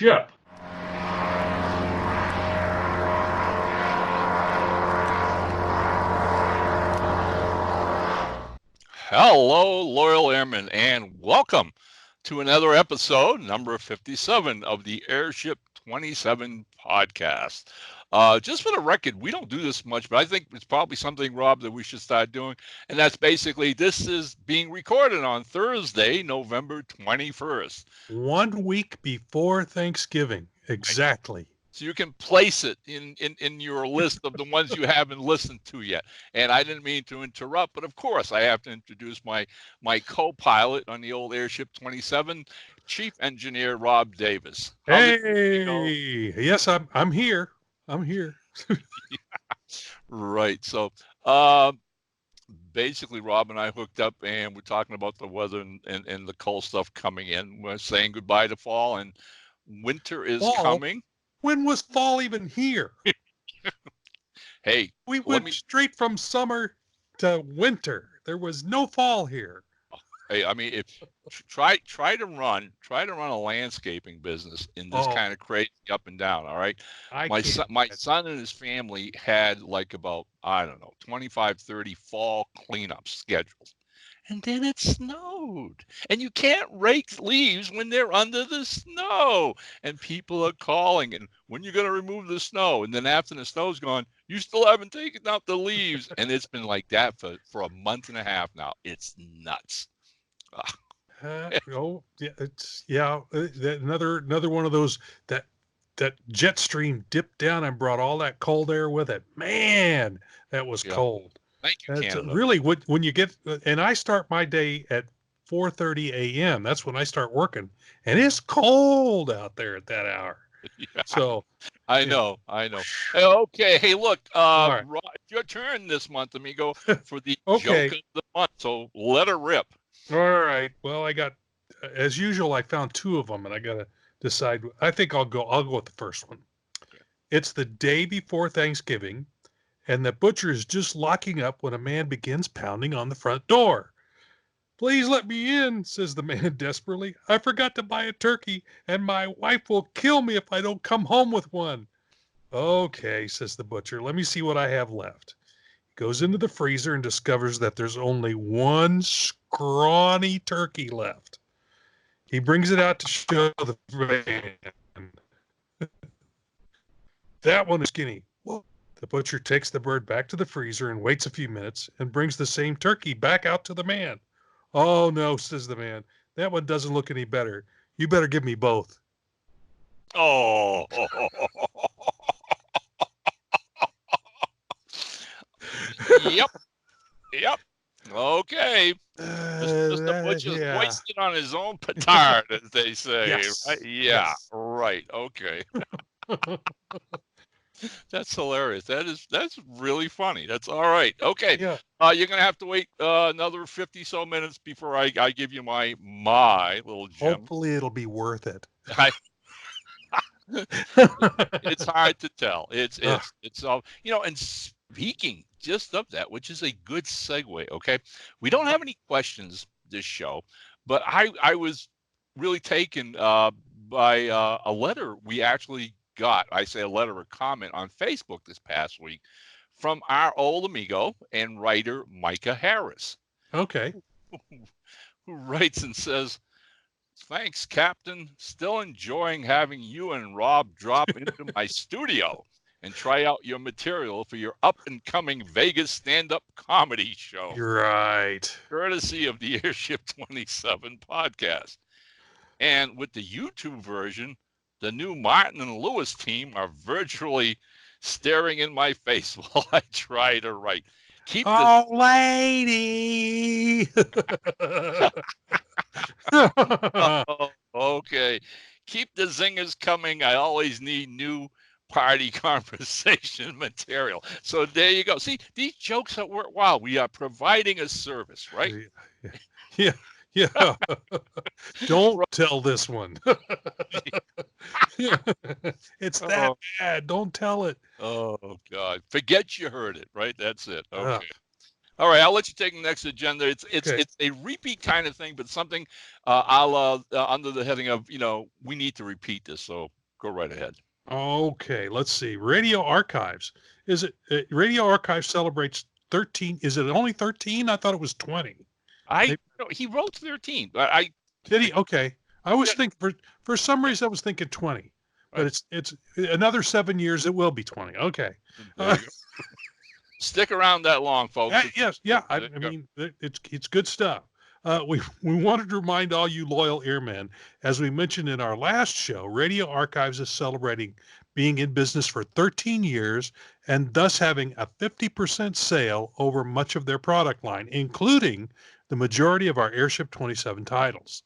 Airship. Hello, loyal airmen, and welcome to another episode, number 57 of the Airship 27 podcast. Just for the record, we don't do this much, but I think it's probably something, Rob, that we should start doing. And that's basically, this is being recorded on Thursday, November 21st. 1 week before Thanksgiving. Exactly. So you can place it in your list of the ones you haven't listened to yet. And I didn't mean to interrupt, but of course I have to introduce my co-pilot on the old Airship 27, Chief Engineer Rob Davis. Hey, yes, I'm here. I'm here. Right. So basically, Rob and I hooked up, and we're talking about the weather and the cold stuff coming in. We're saying goodbye to fall, and winter is coming. When was fall even here? Hey, we went straight from summer to winter. There was no fall here. Hey, I mean, if try to run a landscaping business in this kind of crazy up and down. All right, my son and his family had like about, I don't know, 25, 30 fall cleanup schedules. And then it snowed. And you can't rake leaves when they're under the snow. And people are calling, and when you're going to remove the snow? And then after the snow's gone, you still haven't taken out the leaves. And it's been like that for a month and a half now. It's nuts. Another one of those that jet stream dipped down and brought all that cold air with it. Man, that was cold. Thank you, Canada. Really, when you get, and I start my day at 4:30 a.m. That's when I start working, and it's cold out there at that hour. Yeah. So I know. Hey, okay. Hey, look, right. Rob, it's your turn this month, amigo, for the joke of the month. So let her rip. All right. Well, I got, as usual, I found two of them, and I got to decide. I think I'll go with the first one. Okay. It's the day before Thanksgiving, and the butcher is just locking up when a man begins pounding on the front door. "Please let me in," says the man desperately. "I forgot to buy a turkey, and my wife will kill me if I don't come home with one." "Okay," says the butcher. "Let me see what I have left." He goes into the freezer and discovers that there's only one scrawny turkey left. He brings it out to show the man. "That one is skinny." Whoa. The butcher takes the bird back to the freezer and waits a few minutes and brings the same turkey back out to the man. "Oh, no," says the man. "That one doesn't look any better. You better give me both." Oh. Yep. Okay. Mr. Butcher's wasted on his own petard, as they say. Yes. Right? Yeah, yes. Right. Okay. That's hilarious. That's really funny. That's all right. Okay. Yeah. You're gonna have to wait another 50 so minutes before I give you my little gem. Hopefully it'll be worth it. It's hard to tell. It's all, and speaking just of that, which is a good segue. Okay, we don't have any questions this show, but I was really taken by a letter we actually got. I say a letter or comment on Facebook this past week from our old amigo and writer Micah Harris. Okay. Who writes and says, "Thanks, Captain. Still enjoying having you and Rob drop into my studio and try out your material for your up-and-coming Vegas stand-up comedy show. You're right. Courtesy of the Airship 27 podcast. And with the YouTube version, the new Martin and Lewis team are virtually staring in my face while I try to write. Lady!" Okay. Keep the zingers coming. I always need new party conversation material. So there you go. See, these jokes are worthwhile. We are providing a service, right? Yeah. Don't tell this one. It's that bad. Don't tell it. Oh, God. Forget you heard it, right? That's it. Okay. All right, I'll let you take the next agenda. It's Okay. it's a repeat kind of thing, but something under the heading of, we need to repeat this. So go right ahead. Okay, let's see. Radio Archives. Is it Radio Archives celebrates 13? Is it only 13? I thought it was 20. He wrote 13. I Did he? Okay. I was thinking for some reason I was thinking 20, but it's another 7 years. It will be 20. Okay. Stick around that long, folks. Yes. Yeah. I mean, it's good stuff. We wanted to remind all you loyal airmen, as we mentioned in our last show, Radio Archives is celebrating being in business for 13 years and thus having a 50% sale over much of their product line, including the majority of our Airship 27 titles.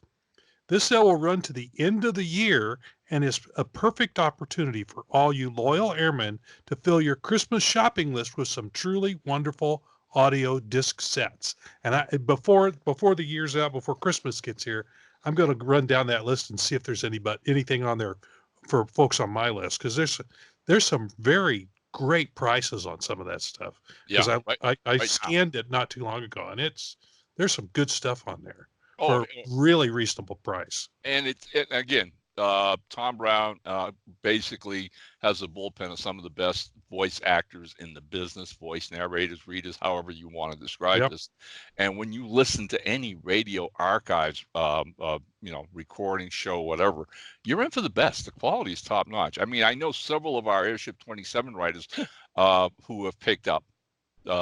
This sale will run to the end of the year and is a perfect opportunity for all you loyal airmen to fill your Christmas shopping list with some truly wonderful audio disc sets. And before the year's out, before Christmas gets here, I'm going to run down that list and see if there's anything on there for folks on my list, because there's some very great prices on some of that stuff. Because I scanned it not too long ago, and there's some good stuff on there for really reasonable price. And again, Tom Brown basically has a bullpen of some of the best voice actors in the business, voice narrators, readers, however you want to describe this. And when you listen to any Radio Archives, recording show, whatever, you're in for the best. The quality is top notch. I mean, I know several of our Airship 27 writers who have picked up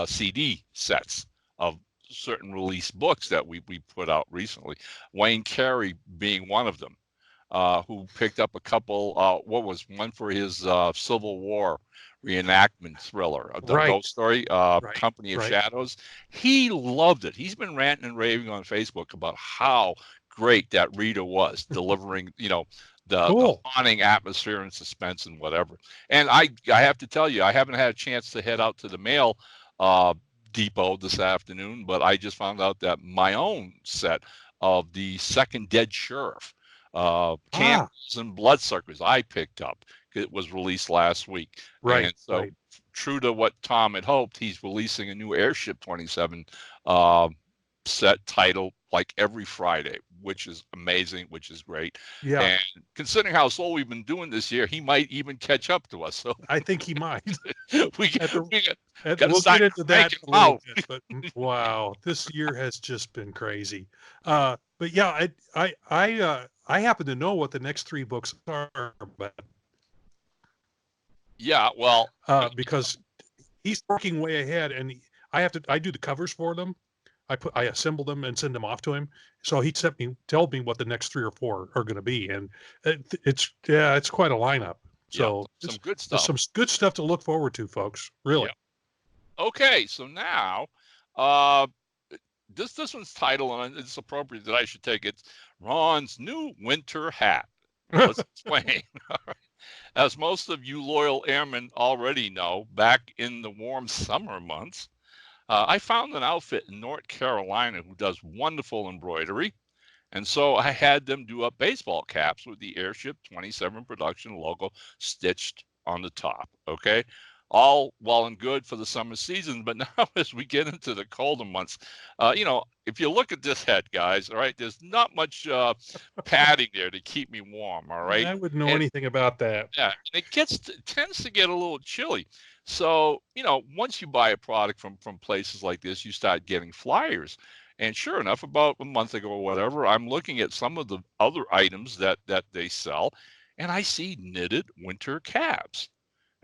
CD sets of certain release books that we put out recently. Wayne Carey being one of them. Who picked up a couple, what was one for his Civil War reenactment thriller, the ghost story, Company of Shadows. He loved it. He's been ranting and raving on Facebook about how great that reader was, delivering, the haunting atmosphere and suspense and whatever. And I have to tell you, I haven't had a chance to head out to the mail depot this afternoon, but I just found out that my own set of the Second Dead Sheriff, Candles and Bloodsuckers I picked up. It was released last week. And so true to what Tom had hoped, he's releasing a new Airship 27 set title like every Friday, which is amazing, which is great. Yeah. And considering how slow we've been doing this year, he might even catch up to us. So I think he might. we'll get into that a little bit, but wow, this year has just been crazy. But yeah, I happen to know what the next 3 books are, but because he's working way ahead, and I do the covers for them. I assemble them and send them off to him. So he told me what the next 3 or 4 are going to be, and it's quite a lineup. So some good stuff. Some good stuff to look forward to, folks. Really. Yeah. Okay, so now this one's title, and it's appropriate that I should take it. Ron's new winter hat. Let's explain. As most of you loyal airmen already know, back in the warm summer months, I found an outfit in North Carolina who does wonderful embroidery. And so I had them do up baseball caps with the Airship 27 production logo stitched on the top. Okay. All well and good for the summer season. But now as we get into the colder months, if you look at this head, guys, all right, there's not much padding there to keep me warm. All right. I wouldn't know anything about that. Yeah. And it tends to get a little chilly. So, once you buy a product from places like this, you start getting flyers. And sure enough, about a month ago or whatever, I'm looking at some of the other items that they sell, and I see knitted winter caps.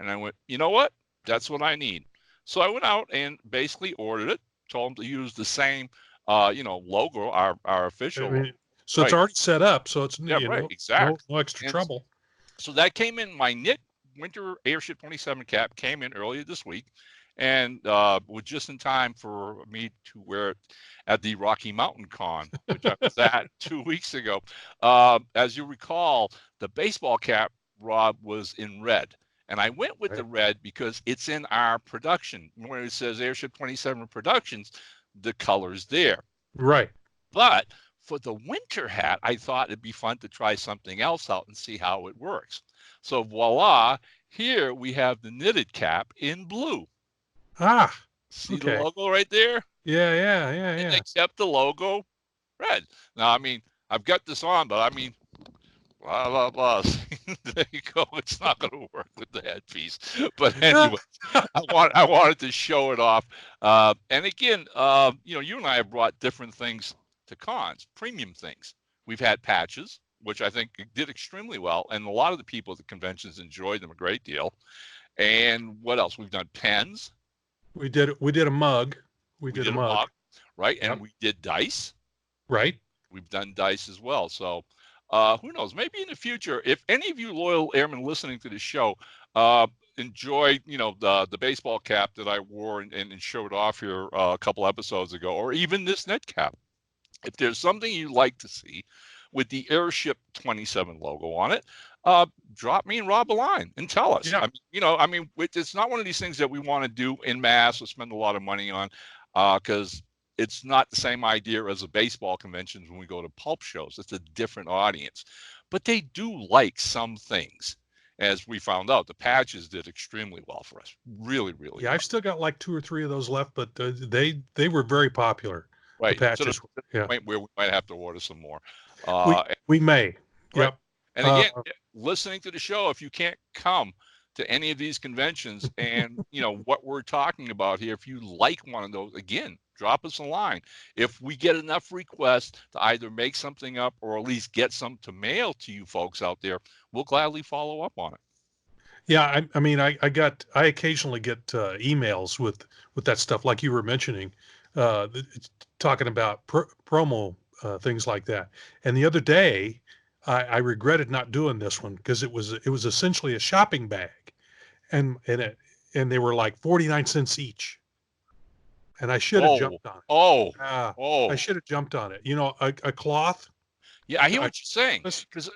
And I went, you know what? That's what I need. So I went out and basically ordered it, told them to use the same, logo, our official. So it's already set up. So it's exactly. No extra trouble. So that came in. My knit winter Airship 27 cap came in earlier this week, and was just in time for me to wear it at the Rocky Mountain Con, which I was at 2 weeks ago. As you recall, the baseball cap, Rob, was in red. And I went with the red because it's in our production. Where it says Airship 27 Productions, the color's there. Right. But for the winter hat, I thought it'd be fun to try something else out and see how it works. So voila, here we have the knitted cap in blue. Ah. See the logo right there? And they kept the logo red. Now, I mean, I've got this on, but I mean, blah, blah, blah. There you go. It's not going to work with the headpiece. But anyway, I wanted to show it off. And again, you and I have brought different things to cons, premium things. We've had patches, which I think did extremely well. And a lot of the people at the conventions enjoyed them a great deal. And what else? We've done pens. We did a mug. We did a mug. Right. And we did dice. Right. We've done dice as well. So who knows? Maybe in the future, if any of you loyal airmen listening to the show enjoy, the baseball cap that I wore and showed off here a couple episodes ago, or even this net cap, if there's something you'd like to see with the Airship 27 logo on it, drop me and Rob a line and tell us. Yeah. It's not one of these things that we want to do in mass or spend a lot of money on, because it's not the same idea as a baseball convention when we go to pulp shows. It's a different audience. But they do like some things. As we found out, the patches did extremely well for us. Really, really well. I've still got like 2 or 3 of those left, but they were very popular. Right. The patches. To the point where we might have to order some more. We may. Right. Yep. And again, listening to the show, if you can't come to any of these conventions and, what we're talking about here, if you like one of those, again, drop us a line. If we get enough requests to either make something up or at least get some to mail to you folks out there, we'll gladly follow up on it. Yeah, I occasionally get emails with that stuff, like you were mentioning, talking about promo things like that. And the other day, I regretted not doing this one because it was essentially a shopping bag, and they were like 49 cents each. And I should have jumped on it. I should have jumped on it. A cloth. Yeah, I hear what you're saying. Because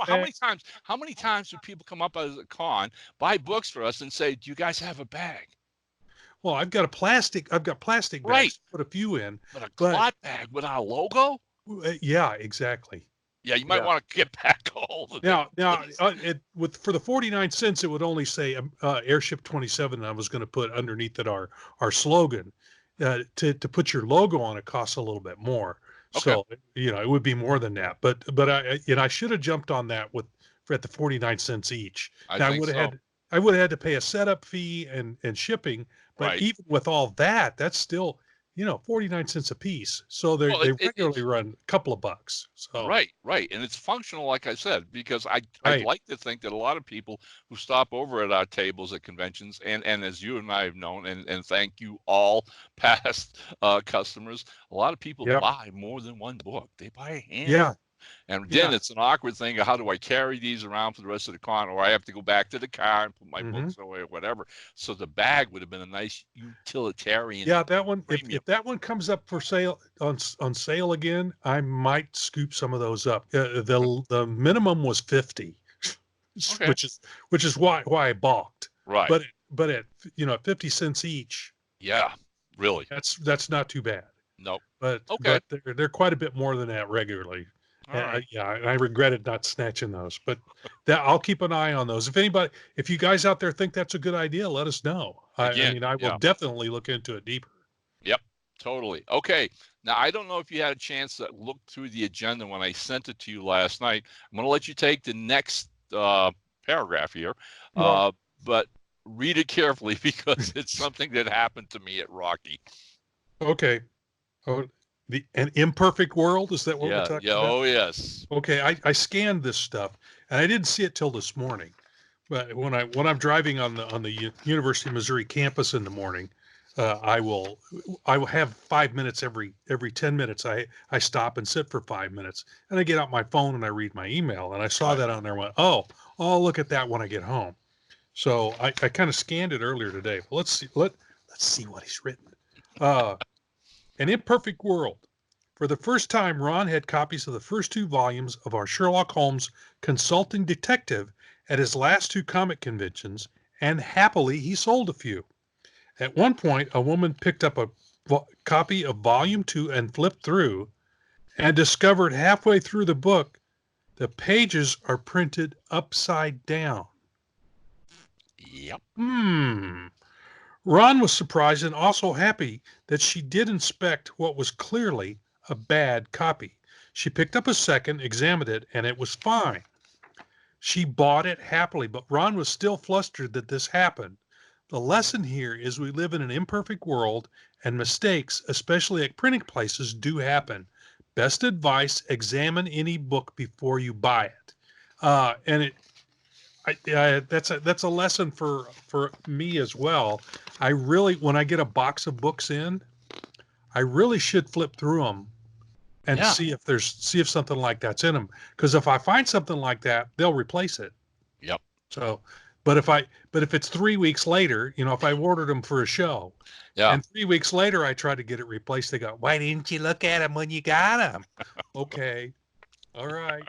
how many times do people come up as a con, buy books for us, and say, "Do you guys have a bag?" Well, I've got plastic bags. Right. To put a few in. But a cloth bag with our logo? Yeah, exactly. Yeah, you might want to get back a hold of it. Now, for the 49 cents, it would only say Airship 27. And I was going to put underneath it our slogan. To put your logo on it costs a little bit more. Okay. So, it would be more than that. But I should have jumped on that at the 49 cents each. I would have had to pay a setup fee and shipping. But even with all that, that's still, 49 cents a piece. So they regularly run a couple of bucks. So Right. And it's functional, like I said, because I'd like to think that a lot of people who stop over at our tables at conventions, and as you and I have known, and thank you all past customers, a lot of people buy more than one book. They buy a handful. Yeah. And then it's an awkward thing of how do I carry these around for the rest of the con, or I have to go back to the car and put my books away or whatever. So the bag would have been a nice utilitarian. Yeah, that one. If that one comes up for sale on sale again, I might scoop some of those up. The minimum was 50, which is why I balked. Right. But at 50 cents each. Yeah, really. That's not too bad. Nope. But they're quite a bit more than that regularly. Right. I regretted not snatching those, but I'll keep an eye on those. If you guys out there think that's a good idea, let us know. I will definitely look into it deeper. Yep, totally. Okay. Now, I don't know if you had a chance to look through the agenda when I sent it to you last night. I'm going to let you take the next paragraph here, but read it carefully because it's something that happened to me at Rocky. Okay. An imperfect world, is that what we're talking about? Oh yes. Okay, I scanned this stuff and I didn't see it till this morning. But when I'm driving on the University of Missouri campus in the morning, I will have 5 minutes every 10 minutes. I stop and sit for 5 minutes and I get out my phone and I read my email, and I saw that on there and went, oh, look at that when I get home. So I kind of scanned it earlier today. But let's see what he's written. An Imperfect World. For the first time, Ron had copies of the first 2 volumes of our Sherlock Holmes Consulting Detective at his last 2 comic conventions, and happily he sold a few. At one point, a woman picked up a copy of Volume 2 and flipped through, and discovered halfway through the book the pages are printed upside down. Yep. Ron was surprised and also happy that she did inspect what was clearly a bad copy. She picked up a second, examined it, and it was fine. She bought it happily, but Ron was still flustered that this happened. The lesson here is we live in an imperfect world, and mistakes, especially at printing places, do happen. Best advice, examine any book before you buy it. That's a lesson for me as well. I really, when I get a box of books in, I really should flip through them and see if something like that's in them. Because if I find something like that, they'll replace it. Yep. So, but if it's 3 weeks later, if I ordered them for a show, and 3 weeks later I try to get it replaced, they go, "Why didn't you look at them when you got them?" Okay, all right.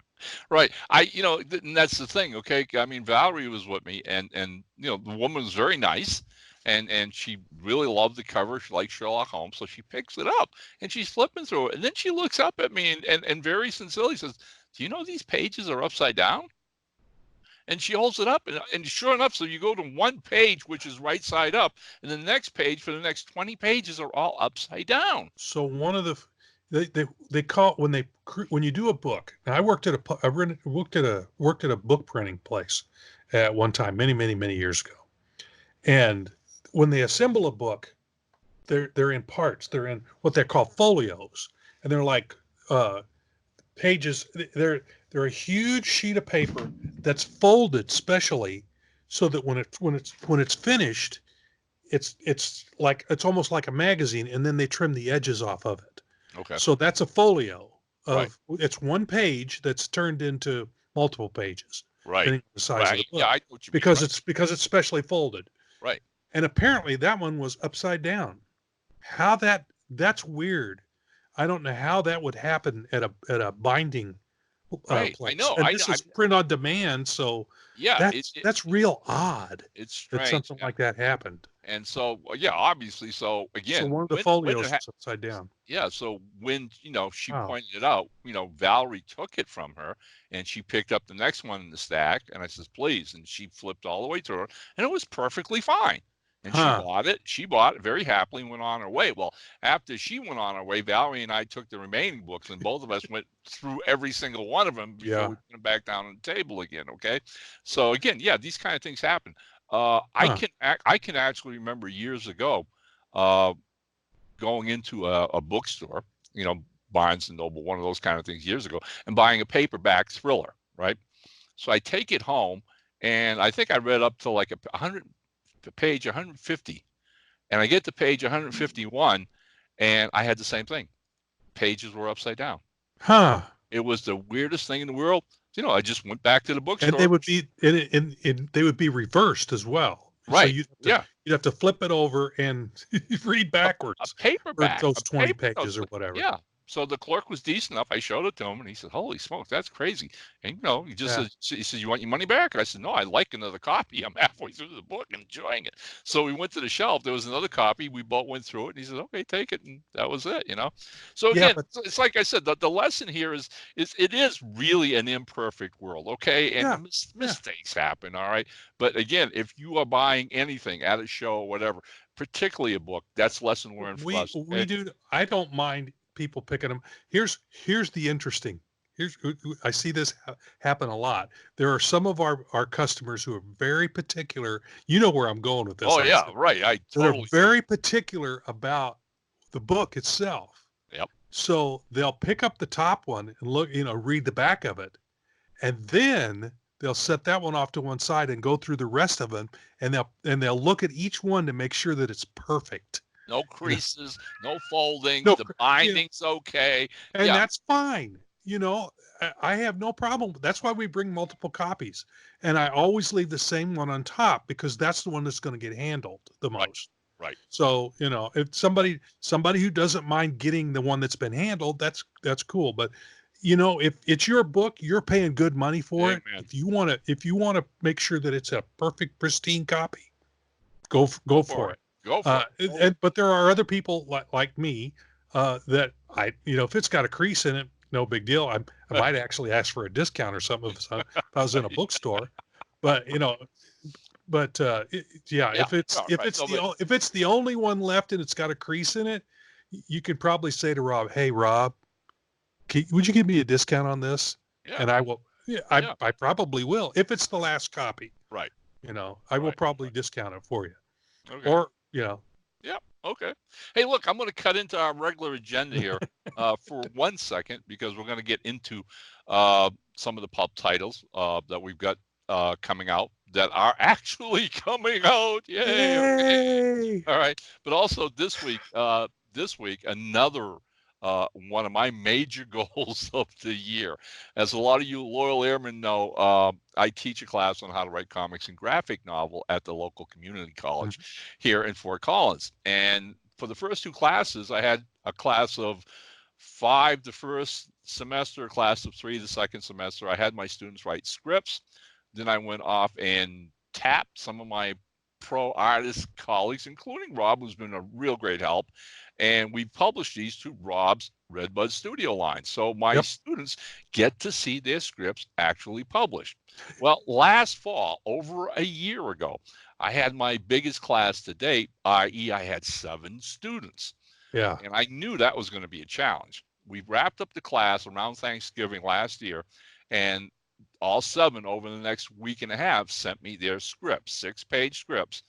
Right. And that's the thing. Okay. I mean, Valerie was with me, and the woman was very nice, and she really loved the cover. She liked Sherlock Holmes, so she picks it up and she's flipping through it, and then she looks up at me and very sincerely says, "Do you know these pages are upside down?" And she holds it up, and sure enough, so you go to one page which is right side up, and the next page for the next 20 pages are all upside down. So one of the they call when you do a book. Now I worked at a book printing place at one time, many years ago. And when they assemble a book, they're in parts. They're in what they call folios, and they're like pages. They're a huge sheet of paper that's folded specially so that when it's finished, it's almost like a magazine, and then they trim the edges off of it. Okay. So that's a folio it's one page that's turned into multiple pages. Right. The size of the book. Yeah, I know what you mean. Because it's specially folded. Right. And apparently that one was upside down. That's weird. I don't know how that would happen at a binding right. place. I know. And this is print on demand, so that's real odd. It's strange that something like that happened. And so, obviously. So again, so one of the folios is upside down. Yeah. So when she pointed it out, Valerie took it from her, and she picked up the next one in the stack, and I says, "Please," and she flipped all the way through it, and it was perfectly fine. And she bought it very happily and went on her way. Well, after she went on her way, Valerie and I took the remaining books, and both of us went through every single one of them before we put them back down on the table again. Okay. So again, these kind of things happen. I can actually remember years ago going into a bookstore, Barnes and Noble, one of those kind of things years ago, and buying a paperback thriller, right? So I take it home, and I think I read up to like page 150, and I get to page 151, and I had the same thing. Pages were upside down. It was the weirdest thing in the world. I just went back to the bookstore, and they would be reversed as well. Right. So you'd have to flip it over and read backwards. A paperback. Those 20 pages or whatever. Yeah. So the clerk was decent enough. I showed it to him, and he said, "Holy smokes, that's crazy." And he just said, "You want your money back?" I said, "No, I'd like another copy. I'm halfway through the book, enjoying it." So we went to the shelf. There was another copy. We both went through it, and he said, "Okay, take it." And that was it. So again, it's like I said, the lesson here is it is really an imperfect world, okay? And mistakes happen, all right. But again, if you are buying anything at a show or whatever, particularly a book, that's lesson learned for us. We do. I don't mind people picking them. Here's the interesting. I see this happen a lot. There are some of our customers who are very particular. You know where I'm going with this. Oh yeah, right. They're very particular about the book itself. Yep. So they'll pick up the top one and look, read the back of it, and then they'll set that one off to one side and go through the rest of them, and they'll look at each one to make sure that it's perfect. No creases, no folding, the binding's okay. And that's fine. I have no problem. That's why we bring multiple copies. And I always leave the same one on top because that's the one that's going to get handled the most. Right. So, if somebody who doesn't mind getting the one that's been handled, that's cool. But if it's your book, you're paying good money for it. If you want to make sure that it's a perfect, pristine copy, go for it. Go for it. But there are other people like me that if it's got a crease in it, no big deal. I might actually ask for a discount or something if I was in a bookstore. But Yeah, Yeah. if it's the only one left and it's got a crease in it, you could probably say to Rob, "Hey, Rob, would you give me a discount on this?" Yeah. And I will. Yeah, I probably will if it's the last copy. Right. I will probably discount it for you. Okay. Or Yeah. Okay. Hey, look, I'm going to cut into our regular agenda here for 1 second because we're going to get into some of the pulp titles that we've got coming out that are actually coming out. Yay! Okay. All right. But also this week, another one of my major goals of the year. As a lot of you loyal airmen know, I teach a class on how to write comics and graphic novel at the local community college here in Fort Collins. And for the first 2 classes, I had a class of 5 the first semester, a class of 3 the second semester. I had my students write scripts. Then I went off and tapped some of my pro artist colleagues, including Rob, who's been a real great help. And we published these to Rob's Redbud Studio line. So my students get to see their scripts actually published. Well, last fall, over a year ago, I had my biggest class to date, i.e. I had 7 students. Yeah. And I knew that was going to be a challenge. We wrapped up the class around Thanksgiving last year, and all 7 over the next week and a half sent me their scripts, 6-page scripts.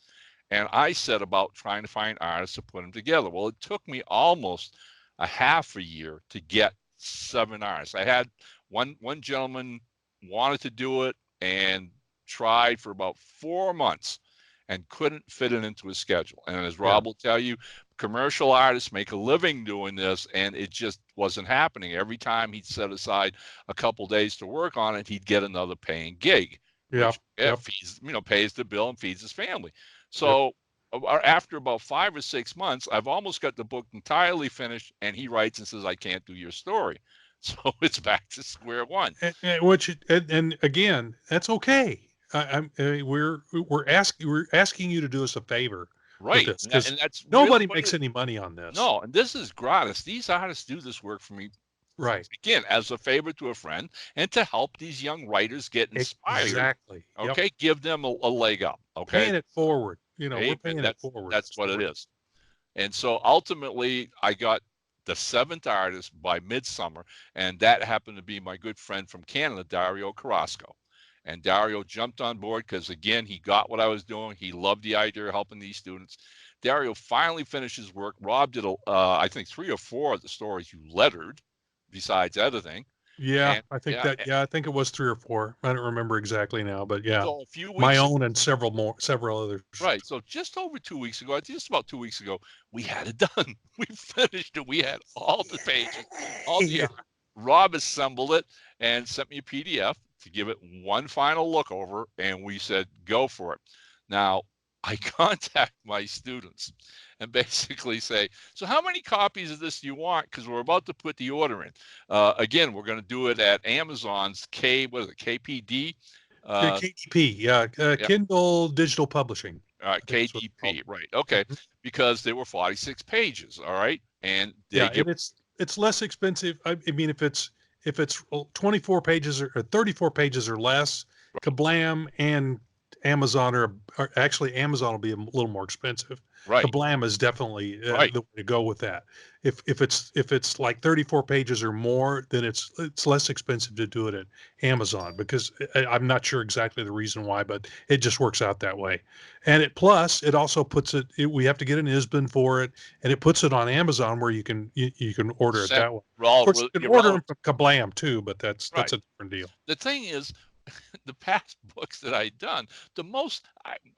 And I set about trying to find artists to put them together. Well, it took me almost a half a year to get 7 artists. I had one gentleman wanted to do it and tried for about 4 months and couldn't fit it into his schedule. And as Rob will tell you, commercial artists make a living doing this, and it just wasn't happening. Every time he'd set aside a couple days to work on it, he'd get another paying gig, which feeds, pays the bill and feeds his family. So after about 5 or 6 months, I've almost got the book entirely finished, and he writes and says, "I can't do your story." So it's back to square one. And again, that's okay. We're asking you to do us a favor, right? With this, and that's nobody makes any money on this. No, and this is gratis. These artists do this work for me, right? Again, as a favor to a friend, and to help these young writers get inspired. Exactly. Okay, give them a leg up. Okay, paying it forward. We're paying it forward. That's what it is. And so ultimately, I got the 7th artist by midsummer, and that happened to be my good friend from Canada, Dario Carrasco. And Dario jumped on board because, again, he got what I was doing. He loved the idea of helping these students. Dario finally finished his work. Rob did, I think, 3 or 4 of the stories you lettered, besides editing. Yeah, I think I think it was 3 or 4. I don't remember exactly now, but yeah, so a few weeks my own and several others. Right. So just over 2 weeks ago, just about 2 weeks ago, we had it done. We finished it. We had all the pages, Rob assembled it and sent me a PDF to give it one final look over, and we said, go for it. Now, I contact my students and basically say, so how many copies of this do you want? Because we're about to put the order in. Again, we're going to do it at Amazon's KPD? KDP, Kindle Digital Publishing. KDP, right. Okay. Because they were 46 pages, all right? And it's less expensive. I mean, if it's 24 pages or 34 pages or less, Kablam and Amazon are actually Amazon will be a little more expensive. Right. Kablam is definitely the way to go with that. If it's like 34 pages or more, then it's less expensive to do it at Amazon, because I'm not sure exactly the reason why, but it just works out that way. And it also puts it, we have to get an ISBN for it, and it puts it on Amazon where you can order it that way. Of course, you can order them from Kablam too, but that's a different deal. The thing is, the past books that I'd done, the most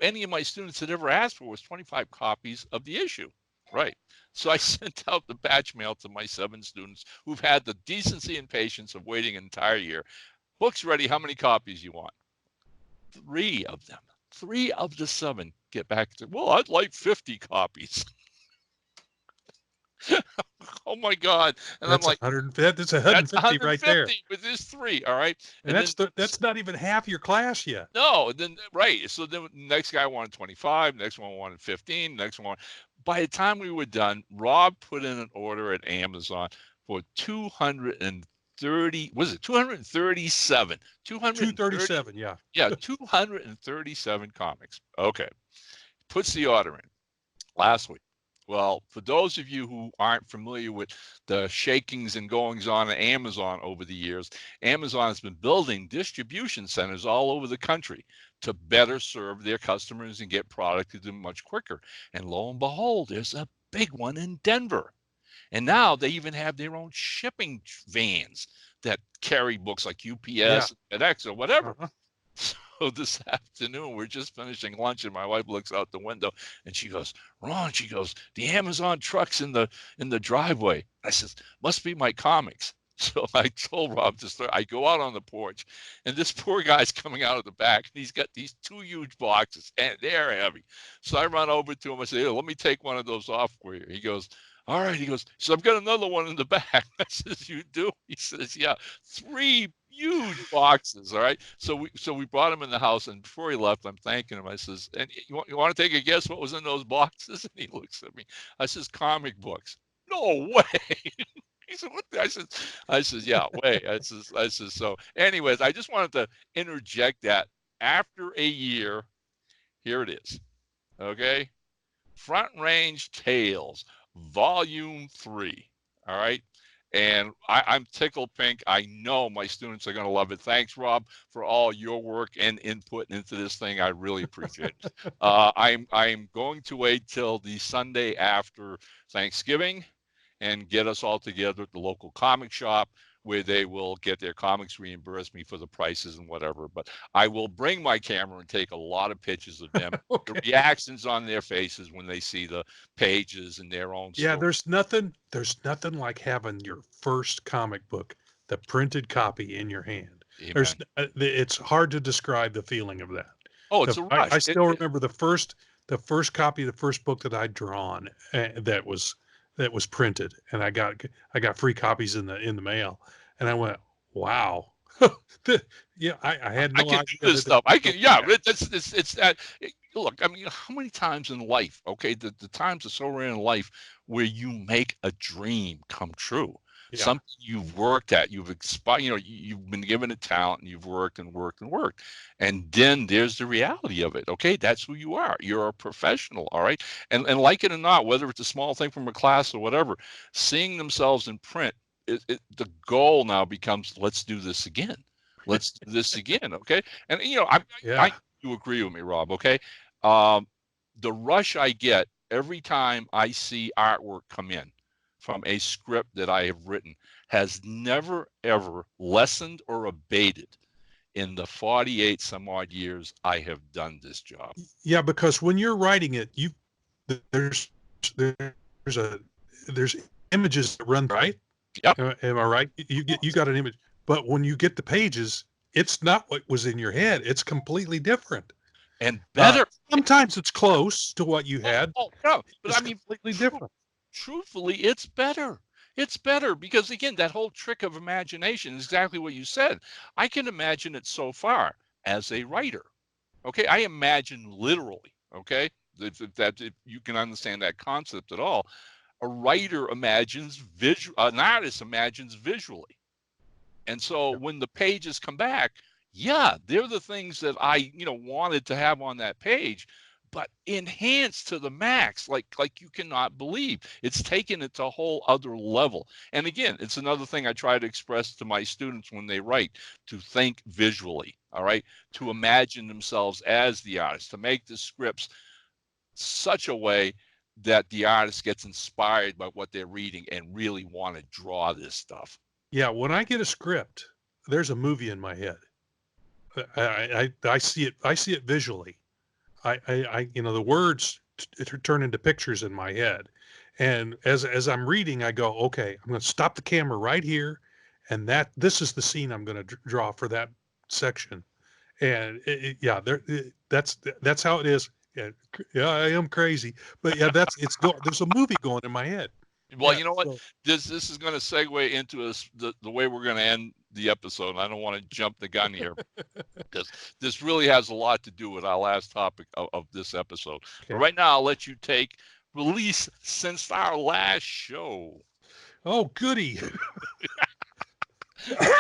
any of my students had ever asked for was 25 copies of the issue. Right. So I sent out the batch mail to my 7 students who've had the decency and patience of waiting an entire year. Book's ready. How many copies you want? 3 of them. 3 of the 7 get back to, well, I'd like 50 copies. Oh my God! And that's I'm like, that's 150 right there. With this 3, all right. And that's not even half your class yet. No, then right. So then the next guy wanted 25, next one wanted 15, next one. By the time we were done, Rob put in an order at Amazon for 230 230, was it 237? 237, yeah. Yeah, 237 comics. Okay. Puts the order in last week. Well, for those of you who aren't familiar with the shakings and goings on at Amazon over the years, Amazon has been building distribution centers all over the country to better serve their customers and get product to them much quicker. And lo and behold, there's a big one in Denver. And now they even have their own shipping vans that carry books like UPS, FedEx, or whatever. So this afternoon, we're just finishing lunch, and my wife looks out the window, and she goes, "Ron," she goes, "the Amazon truck's in the driveway." I says, "Must be my comics." So I told Rob to start. I go out on the porch, and this poor guy's coming out of the back, and he's got these 2 huge boxes, and they're heavy. So I run over to him. I say, "Hey, let me take one of those off for you." He goes, "All right." He goes, "So I've got another one in the back." I says, "You do?" He says, "Yeah, 3 huge boxes." All right. So we brought him in the house, and before he left, I'm thanking him. I says, "And you want to take a guess what was in those boxes?" And he looks at me. I says, "Comic books." "No way." He said, "What?" I says, "Yeah, way." I says, so anyways, I just wanted to interject that after a year, here it is. Okay. Front Range Tales, Volume 3. All right. And I'm tickled pink. I know my students are going to love it. Thanks, Rob, for all your work and input into this thing. I really appreciate it. I'm going to wait till the Sunday after Thanksgiving and get us all together at the local comic shop where they will get their comics reimbursed me for the prices and whatever. But I will bring my camera and take a lot of pictures of them, the reactions on their faces when they see the pages and their own story. Yeah, there's nothing like having your first comic book, the printed copy in your hand. It's hard to describe the feeling of that. Oh, it's a rush. I still remember the first copy of the first book that I'd drawn that was printed, and I got free copies in the mail, and I went, wow. Yeah, I had no idea. Do this stuff. I can, yeah. It's that. Look, I mean, how many times in life? Okay, the times are so rare in life where you make a dream come true. Yeah. Something you've worked at, you've expired. You know, you've been given a talent, and you've worked and worked and worked, and then there's the reality of it. Okay, that's who you are. You're a professional. All right, and like it or not, whether it's a small thing from a class or whatever, seeing themselves in print, the goal now becomes, let's do this again. Let's do this again. Okay. And, you know, I you agree with me, Rob. Okay. The rush I get every time I see artwork come in from a script that I have written has never, ever lessened or abated in the 48 some odd years I have done this job. Yeah, because when you're writing it, there's images that run, right? Yep. Am I right? You got an image, but when you get the pages, it's not what was in your head. It's completely different and better. Sometimes it's close to what you had. Oh no, but it's I mean, completely different. Truthfully, it's better. It's better because, again, that whole trick of imagination is exactly what you said. I can imagine it so far as a writer. Okay, I imagine literally. Okay, if you can understand that concept at all. A writer imagines an artist imagines visually. And so when the pages come back, yeah, they're the things that I, wanted to have on that page, but enhanced to the max, like you cannot believe. It's taken it to a whole other level. And again, it's another thing I try to express to my students when they write, to think visually, all right, to imagine themselves as the artist, to make the scripts such a way that the artist gets inspired by what they're reading and really want to draw this stuff. Yeah, when I get a script, there's a movie in my head. I see it. I see it visually. The words turn into pictures in my head, and as I'm reading, I go, okay, I'm going to stop the camera right here, and this is the scene I'm going to draw for that section, and that's how it is. Yeah, I am crazy, but yeah, there's a movie going in my head. Well, you know what? So, this is going to segue into the way we're going to end the episode. I don't want to jump the gun here because this really has a lot to do with our last topic of this episode. Okay. But right now, I'll let you take release since our last show. Oh, goody.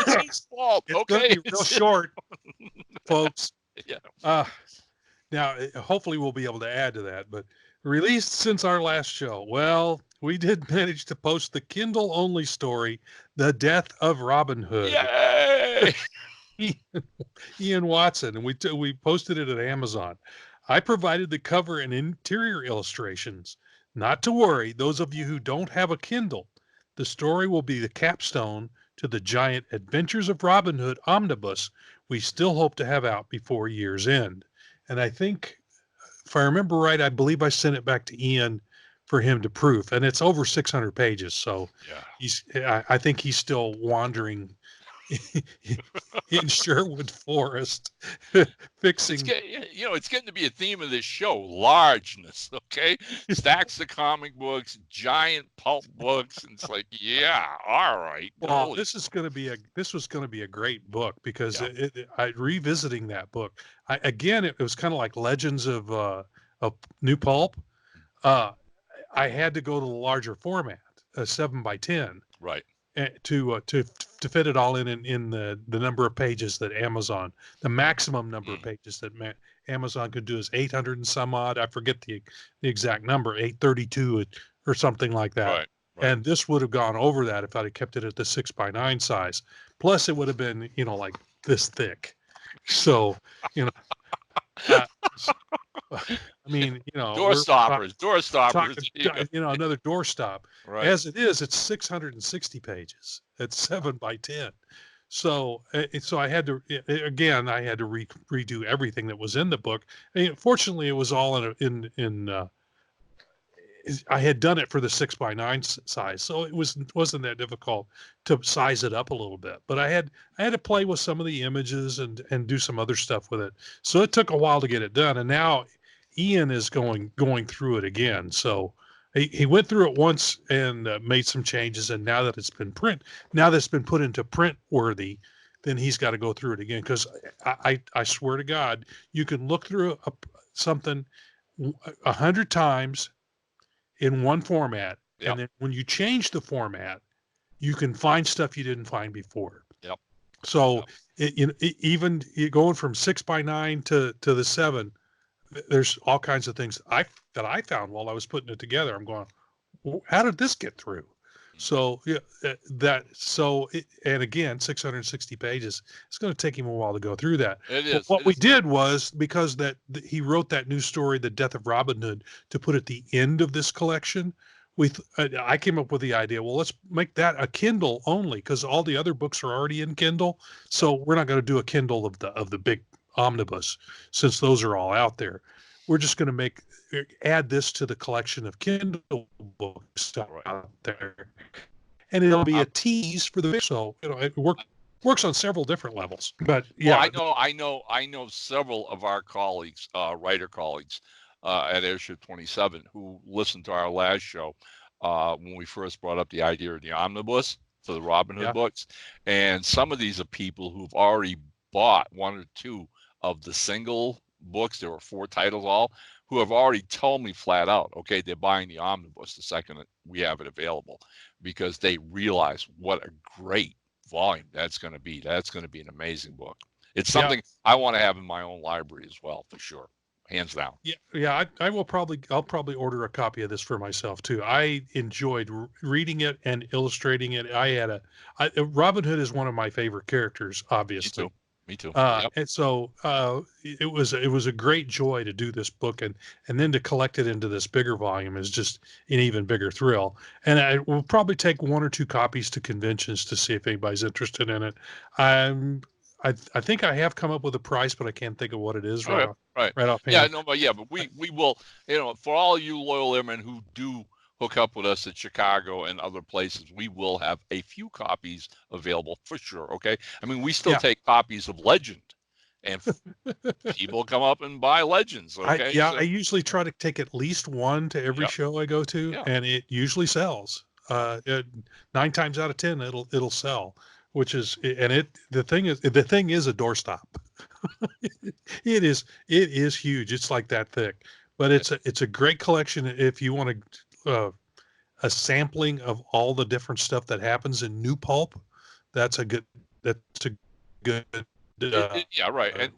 It's small. It's going to be real short, folks. Yeah. Now, hopefully we'll be able to add to that, but released since our last show. Well, we did manage to post the Kindle-only story, The Death of Robin Hood. Yay! Ian Watson, and we posted it at Amazon. I provided the cover and interior illustrations. Not to worry, those of you who don't have a Kindle, the story will be the capstone to the giant Adventures of Robin Hood omnibus we still hope to have out before year's end. And I think, if I remember right, I believe I sent it back to Ian for him to proof, and it's over 600 pages. So I think he's still wandering in Sherwood Forest, fixing. It's getting to be a theme of this show: largeness. Okay, stacks of comic books, giant pulp books, and it's like, all right. Well, this was going to be a great book because I revisiting that book. It was kind of like Legends of New Pulp. I had to go to the larger format, a 7x10. Right. To fit it all in the number of pages that Amazon, the maximum number of pages that Amazon could do is 800 and some odd. I forget the exact number, 832 or something like that. Right. And this would have gone over that if I'd have kept it at the 6x9 size. Plus, it would have been like this thick. So I mean, door stoppers. Another doorstop. Right. As it is, it's 660 pages. It's 7x10. So I had to redo everything that was in the book. Fortunately, it was all in I had done it for the 6x9 size, so it wasn't that difficult to size it up a little bit. But I had to play with some of the images and do some other stuff with it. So it took a while to get it done. And now Ian is going through it again. So he went through it once and made some changes. And now that it's been put into print worthy, then he's got to go through it again. Because I swear to God, you can look through something 100 times in one format, and then when you change the format, you can find stuff you didn't find before. Yep. So even going from 6x9 to the 7, there's all kinds of things that I found while I was putting it together. I'm going, how did this get through? So and again, 660 pages. It's going to take him a while to go through that. It is. But what we did was, because he wrote that new story, The Death of Robin Hood, to put at the end of this collection. I came up with the idea. Well, let's make that a Kindle only, because all the other books are already in Kindle. So we're not going to do a Kindle of the big omnibus, since those are all out there. We're just going to add this to the collection of Kindle books out there, and it'll be a tease for the big. So it works on several different levels. But I know several of our colleagues, writer colleagues, at Airship 27 who listened to our last show when we first brought up the idea of the omnibus for the Robin Hood books, and some of these are people who've already bought one or two of the single books. There were 4 titles who have already told me flat out, okay, they're buying the omnibus the second that we have it available, because they realize what a great volume that's going to be. That's going to be an amazing book. It's something I want to have in my own library as well, for sure, hands down. I'll probably order a copy of this for myself too. I enjoyed reading it and illustrating it. Robin Hood is one of my favorite characters, obviously. Me too. And so it was a great joy to do this book, and then to collect it into this bigger volume is just an even bigger thrill. And I will probably take 1 or 2 copies to conventions to see if anybody's interested in it. I think I have come up with a price, but I can't think of what it is right off. But we will, for all you loyal airmen who do hook up with us at Chicago and other places, we will have a few copies available for sure. Okay. I mean, we still take copies of Legend, and people come up and buy Legends. Okay. I usually try to take at least one to every show I go to, and it usually sells. 9 times out of 10, it'll sell, which is, and the thing is a doorstop. It is huge. It's like that thick, but it's a great collection if you want to. A sampling of all the different stuff that happens in New Pulp. That's a that's a good. Yeah, right. And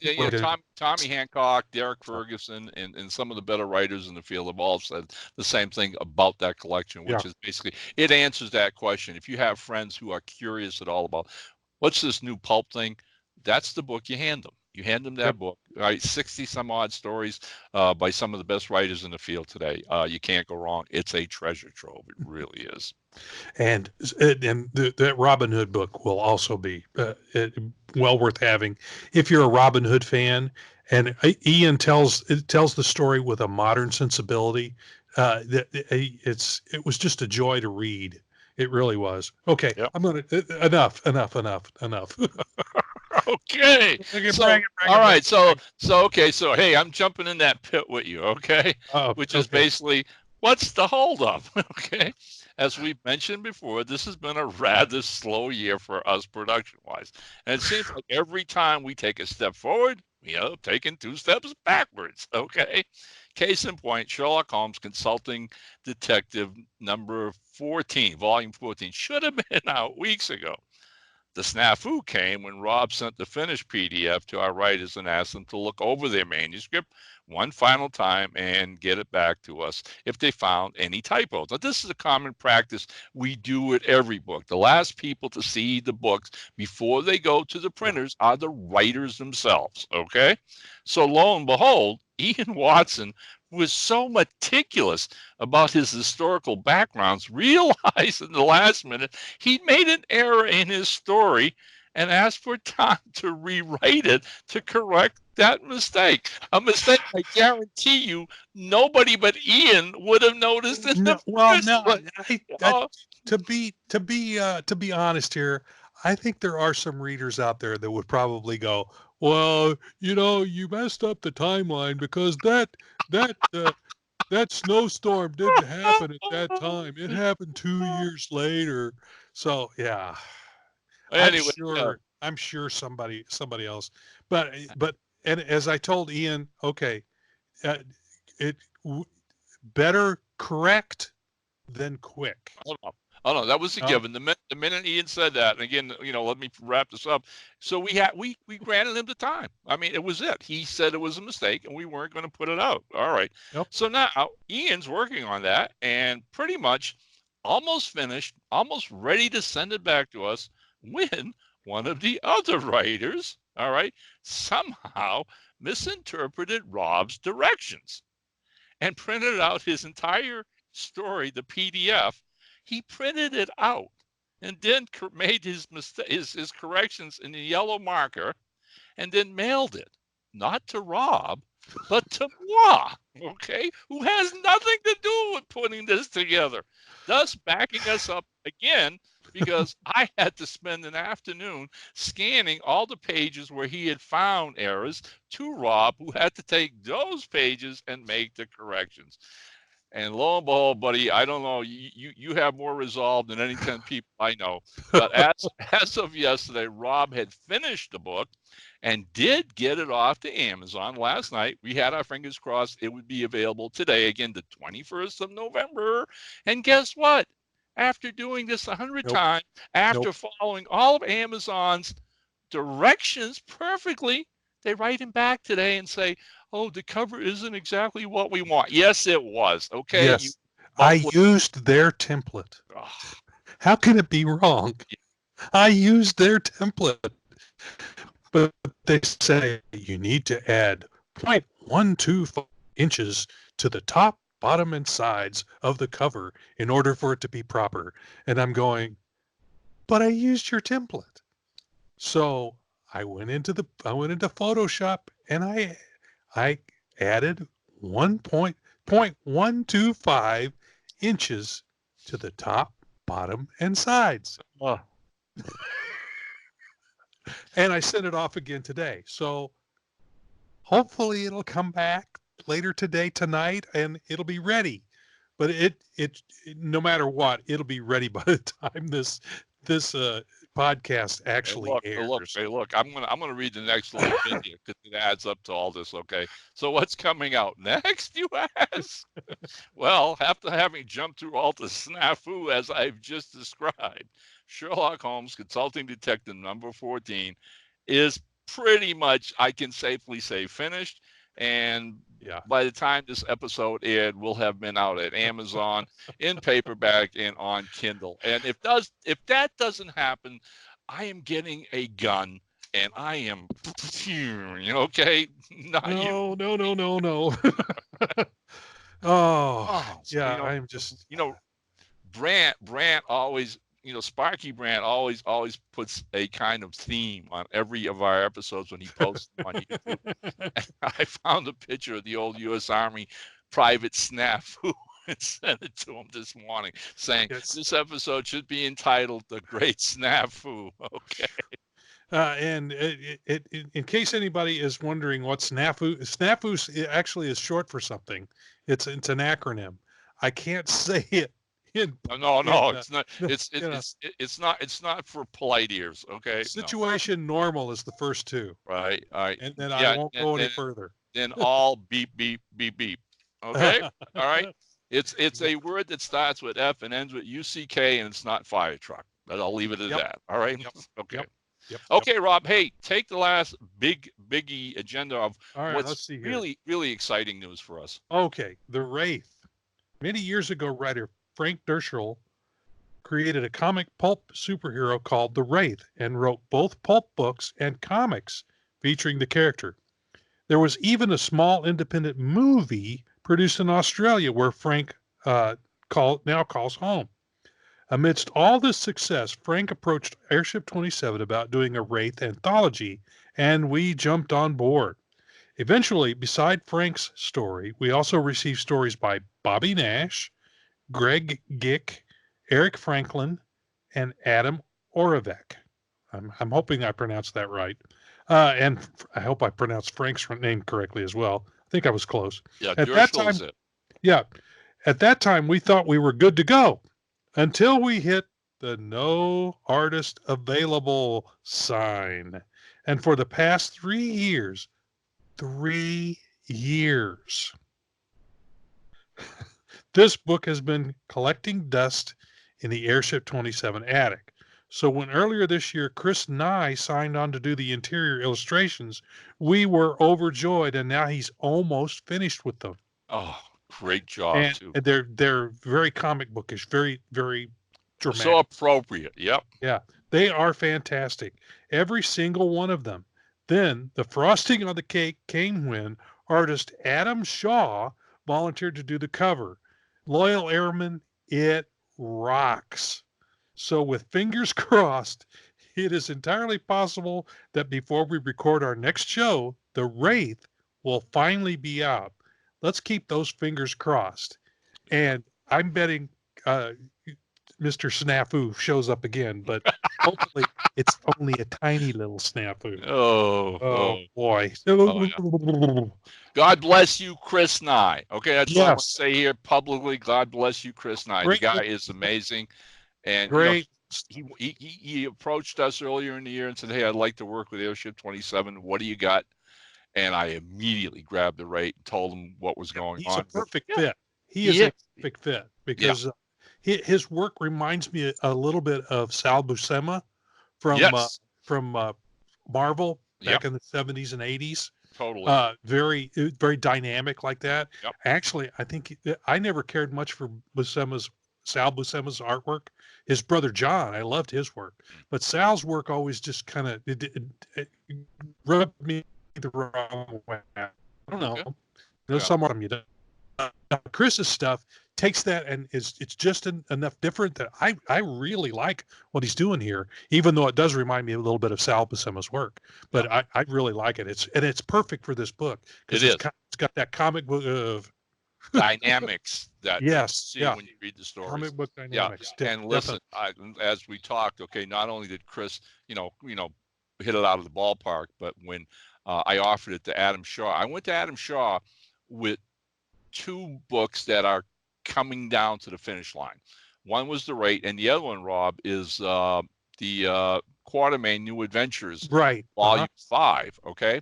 Tommy Hancock, Derek Ferguson, and some of the better writers in the field have all said the same thing about that collection, which is basically, it answers that question. If you have friends who are curious at all about what's this new pulp thing, that's the book you hand them. You hand them that book, right? 60 some odd stories by some of the best writers in the field today. You can't go wrong. It's a treasure trove. It really is. And that Robin Hood book will also be well worth having if you're a Robin Hood fan. And Ian tells the story with a modern sensibility. It was just a joy to read. It really was. Okay, yep. I'm gonna enough. Okay. All right. So hey, I'm jumping in that pit with you. Okay. Which is basically, what's the holdup? Okay. As we've mentioned before, this has been a rather slow year for us production-wise. And it seems like every time we take a step forward, we end up taking 2 steps backwards, okay? Case in point, Sherlock Holmes Consulting Detective number 14, volume 14, should have been out weeks ago. The snafu came when Rob sent the finished PDF to our writers and asked them to look over their manuscript one final time and get it back to us if they found any typos. Now, this is a common practice we do with every book. The last people to see the books before they go to the printers are the writers themselves, okay? So lo and behold, Ian Watson was so meticulous about his historical backgrounds, realized in the last minute he'd made an error in his story and asked for time to rewrite it to correct that mistake. A mistake I guarantee you nobody but Ian would have noticed in the to be honest here, I think there are some readers out there that would probably go, well, you messed up the timeline because that snowstorm didn't happen at that time. It happened 2 years later. So yeah. Anyway, I'm sure somebody else, but and as I told Ian, okay, better correct than quick. Oh no, that was a given. The minute Ian said that, and again, let me wrap this up. So we granted him the time. I mean, it was it. He said it was a mistake, and we weren't going to put it out. All right. Yep. So now Ian's working on that, and pretty much almost finished, almost ready to send it back to us when one of the other writers, all right, somehow misinterpreted Rob's directions and printed out his entire story, the PDF. He printed it out and then made his corrections in the yellow marker and then mailed it, not to Rob, but to moi, okay, who has nothing to do with putting this together, thus backing us up again, because I had to spend an afternoon scanning all the pages where he had found errors to Rob, who had to take those pages and make the corrections. And lo and behold, buddy, I don't know, you have more resolve than any 10 people I know. But as of yesterday, Rob had finished the book and did get it off to Amazon last night. We had our fingers crossed it would be available today, again, the 21st of November. And guess what? After doing this 100 times, after following all of Amazon's directions perfectly, they write him back today and say, oh, the cover isn't exactly what we want. Yes, it was. Okay. Yes. I used their template. How can it be wrong? I used their template. But they say you need to add 0.125 inches to the top, bottom, and sides of the cover in order for it to be proper. And I'm going, but I used your template. So I went into Photoshop and I added 1.125 inches to the top, bottom, and sides. And I sent it off again today. So hopefully it'll come back later today, tonight, and it'll be ready. But it no matter what, it'll be ready by the time this podcast actually airs. Look, I'm gonna read the next little bit here because it adds up to all this. Okay, so what's coming out next, you ask? Well, after having jumped through all the snafu as I've just described, Sherlock Holmes Consulting Detective number 14 is pretty much, I can safely say, finished. And by the time this episode aired, will have been out at Amazon in paperback and on Kindle. And if that doesn't happen, I am getting a gun and I am okay. Not no, you. No. I'm just Brant always, Sparky Brant always puts a kind of theme on every of our episodes when he posts them on YouTube. I found a picture of the old U.S. Army private Snafu and sent it to him this morning, saying this episode should be entitled "The Great Snafu." Okay. And in case anybody is wondering what Snafu actually is short for something. It's an acronym. I can't say it. No, it's not. It's not for polite ears. Okay. Situation normal is the first two. Right. All right. And then I won't go any further. Then all beep beep beep beep. Okay. All right. It's a word that starts with F and ends with UCK, and it's not fire truck. But I'll leave it at that. All right. Yep. Okay. Yep. Okay, Rob. Hey, take the last biggie agenda of what's really, really exciting news for us. Okay, the Wraith. Many years ago, writer Frank Dershel created a comic pulp superhero called the Wraith and wrote both pulp books and comics featuring the character. There was even a small independent movie produced in Australia where Frank now calls home. Amidst all this success, Frank approached Airship 27 about doing a Wraith anthology, and we jumped on board. Eventually, beside Frank's story, we also received stories by Bobby Nash, Greg Gick, Eric Franklin, and Adam Oravec. I'm hoping I pronounced that right. And I hope I pronounced Frank's name correctly as well. I think I was close. Yeah, at that time, at that time, we thought we were good to go until we hit the no artist available sign. And for the past 3 years, this book has been collecting dust in the Airship 27 attic. So when earlier this year, Chris Nye signed on to do the interior illustrations, we were overjoyed, and now he's almost finished with them. Oh, great job, too. And they're very comic bookish, very, very dramatic. So appropriate, yep. Yeah, they are fantastic. Every single one of them. Then the frosting on the cake came when artist Adam Shaw volunteered to do the cover. Loyal Airman, it rocks. So with fingers crossed, it is entirely possible that before we record our next show, the Wraith will finally be out. Let's keep those fingers crossed. And I'm betting Mr. Snafu shows up again, but hopefully it's only a tiny little snafu. Oh boy. Yeah. God bless you, Chris Nye. Okay, that's what I want to say here publicly. God bless you, Chris Nye. The guy is amazing. And great. He approached us earlier in the year and said, "Hey, I'd like to work with Airship 27. What do you got?" And I immediately grabbed the Wraith and told him what was going on. He's a perfect fit. He is a perfect fit because his work reminds me a little bit of Sal Buscema from Marvel back in the 70s and 80s. Totally. Very, very dynamic like that. Yep. Actually, I think I never cared much for Sal Buscema's artwork. His brother John, I loved his work, but Sal's work always just kind of it rubbed me the wrong way. I don't know. Okay. There's some of them you don't. Chris's stuff takes that and it's just enough different that I really like what he's doing here, even though it does remind me a little bit of Sal Buscema's work. But I really like it. It's perfect for this book because it's got that comic book of dynamics that you see when you read the stories. Comic book dynamics. Yeah. And listen, as we talked, okay, not only did Chris, hit it out of the ballpark, but when I offered it to Adam Shaw, I went to Adam Shaw with 2 books that are coming down to the finish line. One was the Wraith, and the other one, Rob, is the Quatermain New Adventures, right? Volume 5. Okay,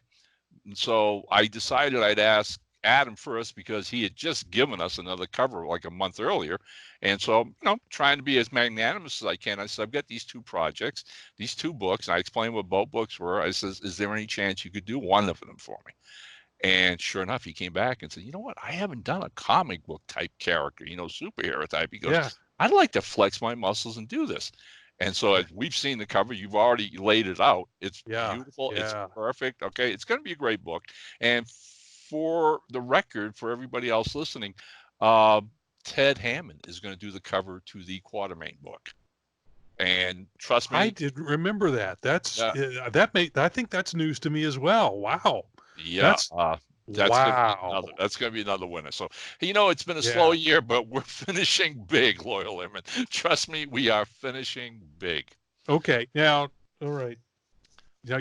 and so I decided I'd ask Adam first because he had just given us another cover like a month earlier. And so, trying to be as magnanimous as I can, I said, I've got these 2 projects, these 2 books. And I explained what both books were. I says, is there any chance you could do one of them for me? And sure enough, he came back and said, you know what? I haven't done a comic book type character, superhero type. He goes, I'd like to flex my muscles and do this. And so as we've seen the cover, you've already laid it out. It's beautiful. It's perfect. Okay. It's going to be a great book. And for the record, for everybody else listening, Ted Hammond is going to do the cover to the Quatermain book. And trust me, I did remember that. I think that's news to me as well. Wow. Yeah. That's going to be another winner. So, it's been a slow year, but we're finishing big, Loyal Airman. Trust me, we are finishing big. Okay. Now, all right. Now,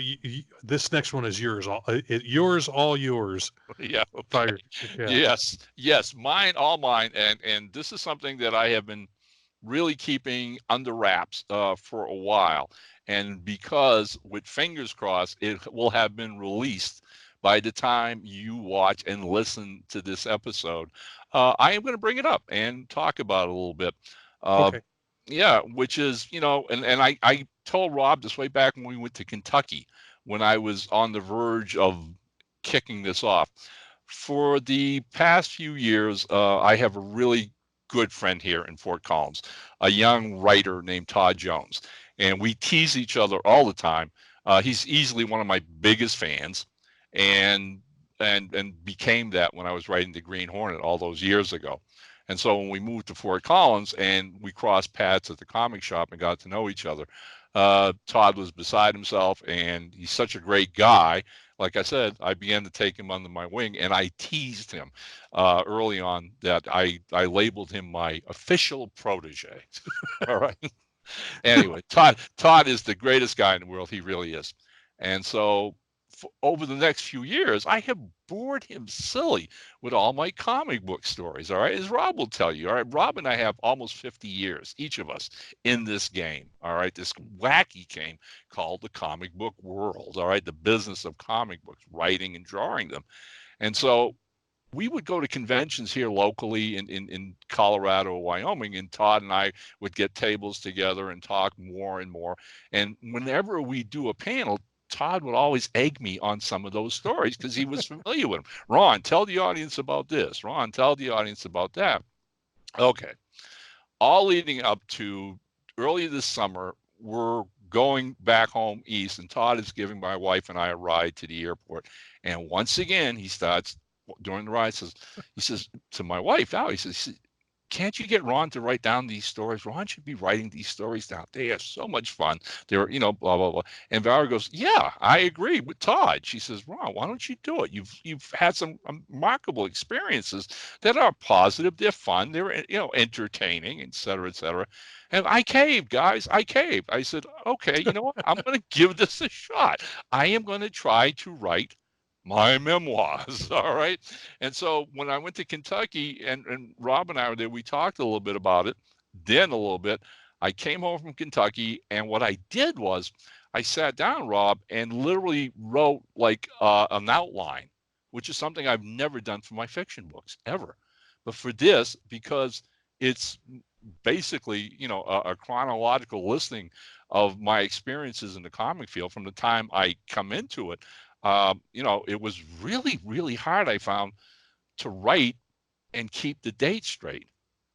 this next one is yours. All yours. Yeah. Okay. Yes. Mine, all mine. And this is something that I have been really keeping under wraps for a while. And because, with fingers crossed, it will have been released by the time you watch and listen to this episode, I am going to bring it up and talk about it a little bit. Okay. Yeah, which is, and I told Rob this way back when we went to Kentucky, when I was on the verge of kicking this off. For the past few years, I have a really good friend here in Fort Collins, a young writer named Todd Jones, and we tease each other all the time. He's easily one of my biggest fans. And became that when I was writing the Green Hornet all those years ago. And so when we moved to Fort Collins and we crossed paths at the comic shop and got to know each other, Todd was beside himself, and he's such a great guy. Like I said, I began to take him under my wing, and I teased him early on that I labeled him my official protege. All right. Anyway, Todd is the greatest guy in the world. He really is. And so over the next few years, I have bored him silly with all my comic book stories. All right. As Rob will tell you. All right. Rob and I have almost 50 years, each of us, in this game. All right. This wacky game called the comic book world. All right. The business of comic books, writing and drawing them. And so we would go to conventions here locally in Colorado or Wyoming, and Todd and I would get tables together and talk more and more. And whenever we do a panel, Todd would always egg me on some of those stories because he was familiar with them. Ron, tell the audience about this. Ron, tell the audience about that. Okay. All leading up to early this summer, we're going back home east, and Todd is giving my wife and I a ride to the airport. And once again, he starts during the ride, he says to my wife, Val, he says, can't you get Ron to write down these stories? Ron should be writing these stories down. They are so much fun. They're, blah, blah, blah. And Valerie goes, yeah, I agree with Todd. She says, Ron, why don't you do it? You've had some remarkable experiences that are positive. They're fun. They're, entertaining, et cetera, et cetera. And I caved, guys. I caved. I said, okay, you know what? I'm going to give this a shot. I am going to try to write my memoirs. All right. And so when I went to Kentucky and Rob and I were there, we talked a little bit about it. Then a little bit, I came home from Kentucky, and what I did was I sat down, Rob, and literally wrote like an outline, which is something I've never done for my fiction books ever. But for this, because it's basically, a chronological listing of my experiences in the comic field from the time I come into it. It was really, really hard, I found, to write and keep the dates straight,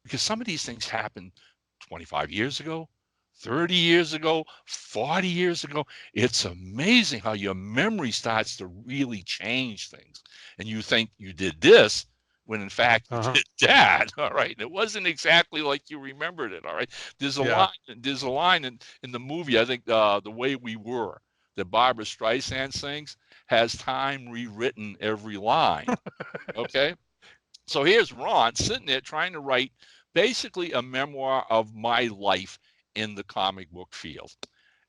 because some of these things happened 25 years ago, 30 years ago, 40 years ago. It's amazing how your memory starts to really change things. And you think you did this when in fact you did that. All right. And it wasn't exactly like you remembered it. All right. There's a line in the movie, I think, The Way We Were, that Barbara Streisand sings, has time rewritten every line. Okay. So here's Ron sitting there trying to write basically a memoir of my life in the comic book field.